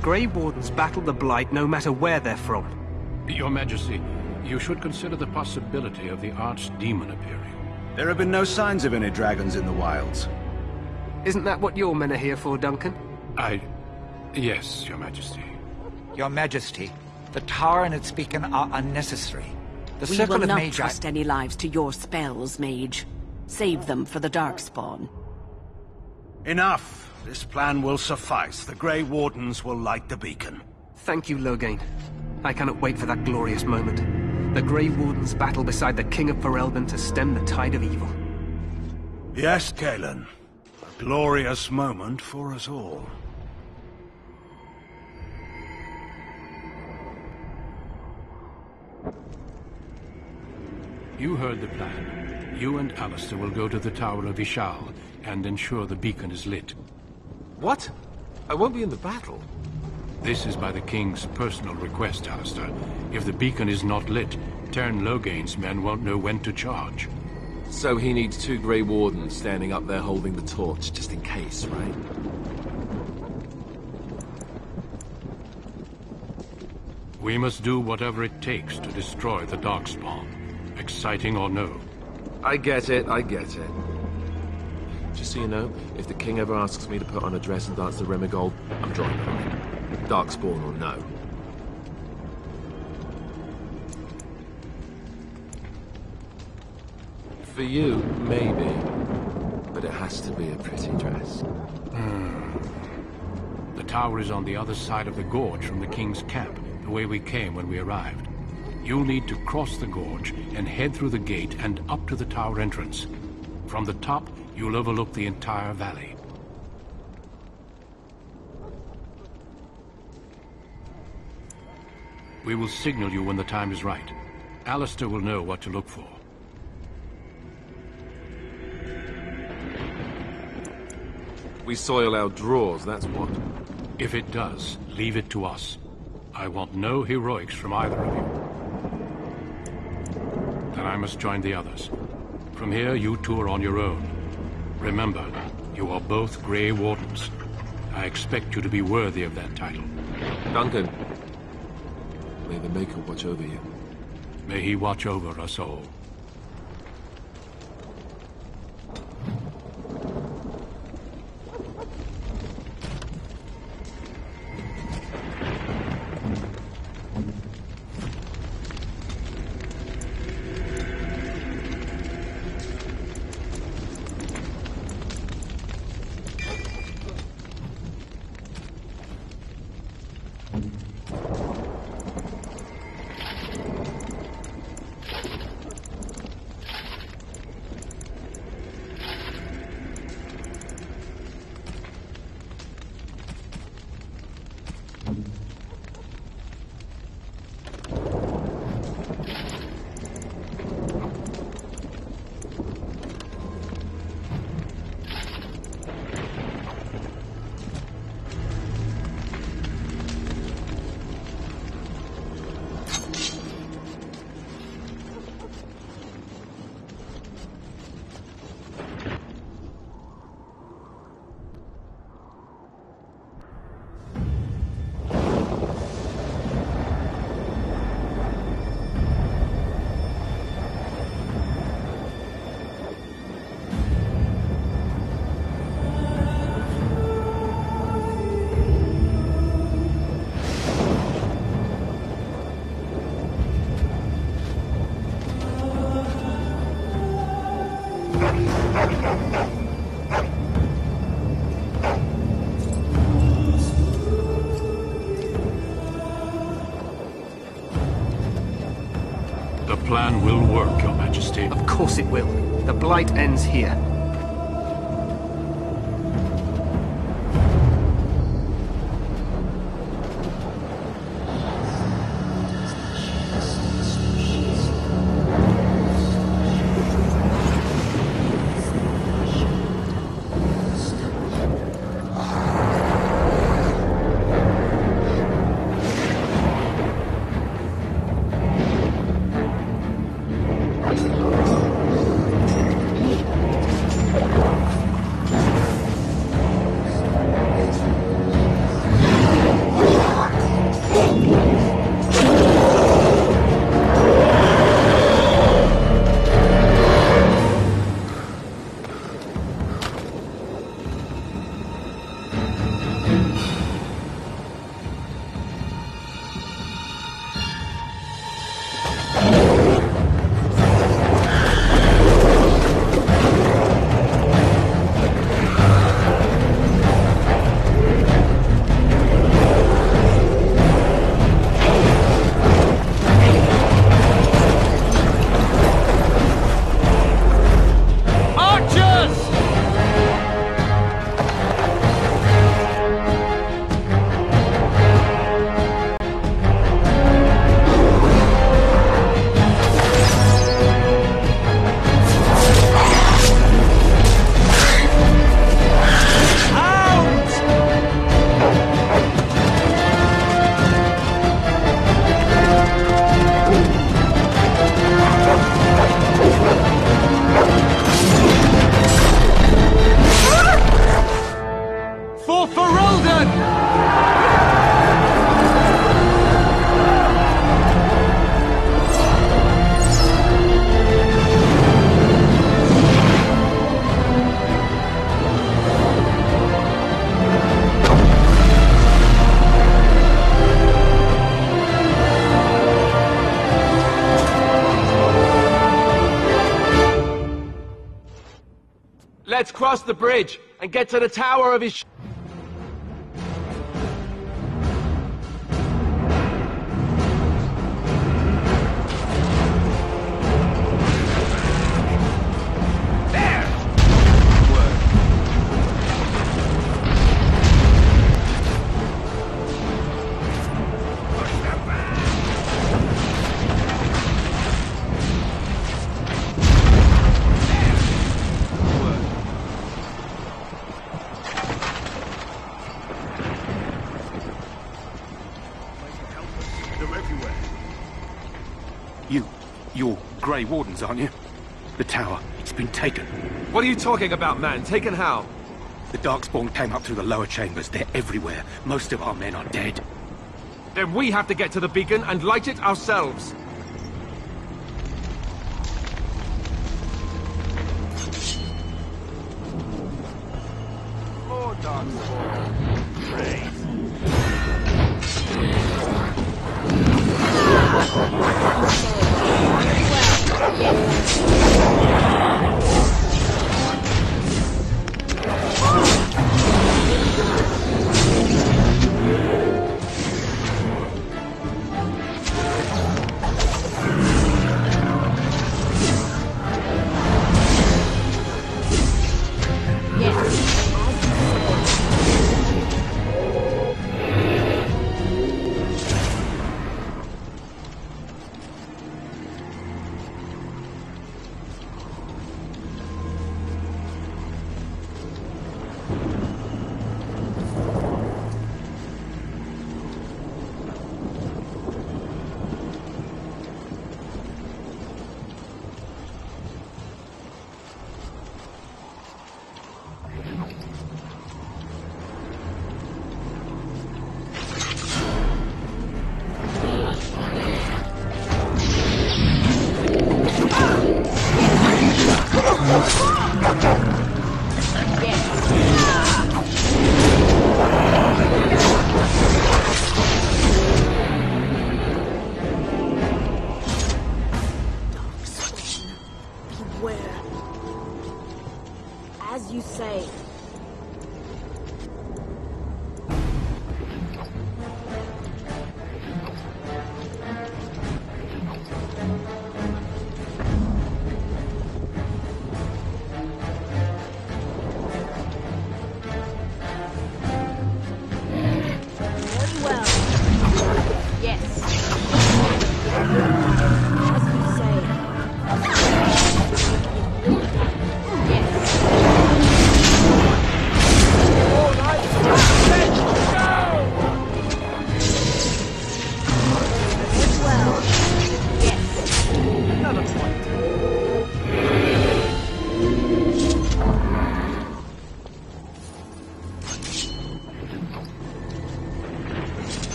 Grey Wardens battle the Blight no matter where they're from. Your Majesty, you should consider the possibility of the Archdemon appearing. There have been no signs of any dragons in the wilds. Isn't that what your men are here for, Duncan? Yes, Your Majesty. Your Majesty, the tower and its beacon are unnecessary. The We circle will of not Magi... trust any lives to your spells, mage. Save them for the darkspawn. Enough! This plan will suffice. The Grey Wardens will light the beacon. Thank you, Logain. I cannot wait for that glorious moment. The Grey Wardens battle beside the King of Ferelden to stem the tide of evil. Yes, Cailan. A glorious moment for us all. You heard the plan. You and Alistair will go to the Tower of Ishal and ensure the beacon is lit. What? I won't be in the battle. This is by the King's personal request, Alistair. If the beacon is not lit, Tern Logain's men won't know when to charge. So he needs 2 Grey Wardens standing up there holding the torch, just in case, right? We must do whatever it takes to destroy the Darkspawn. Exciting or no. I get it, I get it. Just so you know, if the King ever asks me to put on a dress and dance the Remigold, I'm drawing the line. Darkspawn or no. For you, maybe. But it has to be a pretty dress. The tower is on the other side of the gorge from the King's camp, the way we came when we arrived. You'll need to cross the gorge and head through the gate and up to the tower entrance. From the top, you'll overlook the entire valley. We will signal you when the time is right. Alistair will know what to look for. We soil our drawers, that's what. If it does, leave it to us. I want no heroics from either of you. Then I must join the others. From here, you two are on your own. Remember, you are both Grey Wardens. I expect you to be worthy of that title. Duncan, may the Maker watch over you. May he watch over us all. plan will work, Your Majesty. Of course it will. The Blight ends here. For Ferelden! Let's cross the bridge and get to the tower of his... You're Grey Wardens, aren't you? The tower, it's been taken. What are you talking about, man? Taken how? The darkspawn came up through the lower chambers. They're everywhere. Most of our men are dead. Then we have to get to the beacon and light it ourselves. More darkspawn.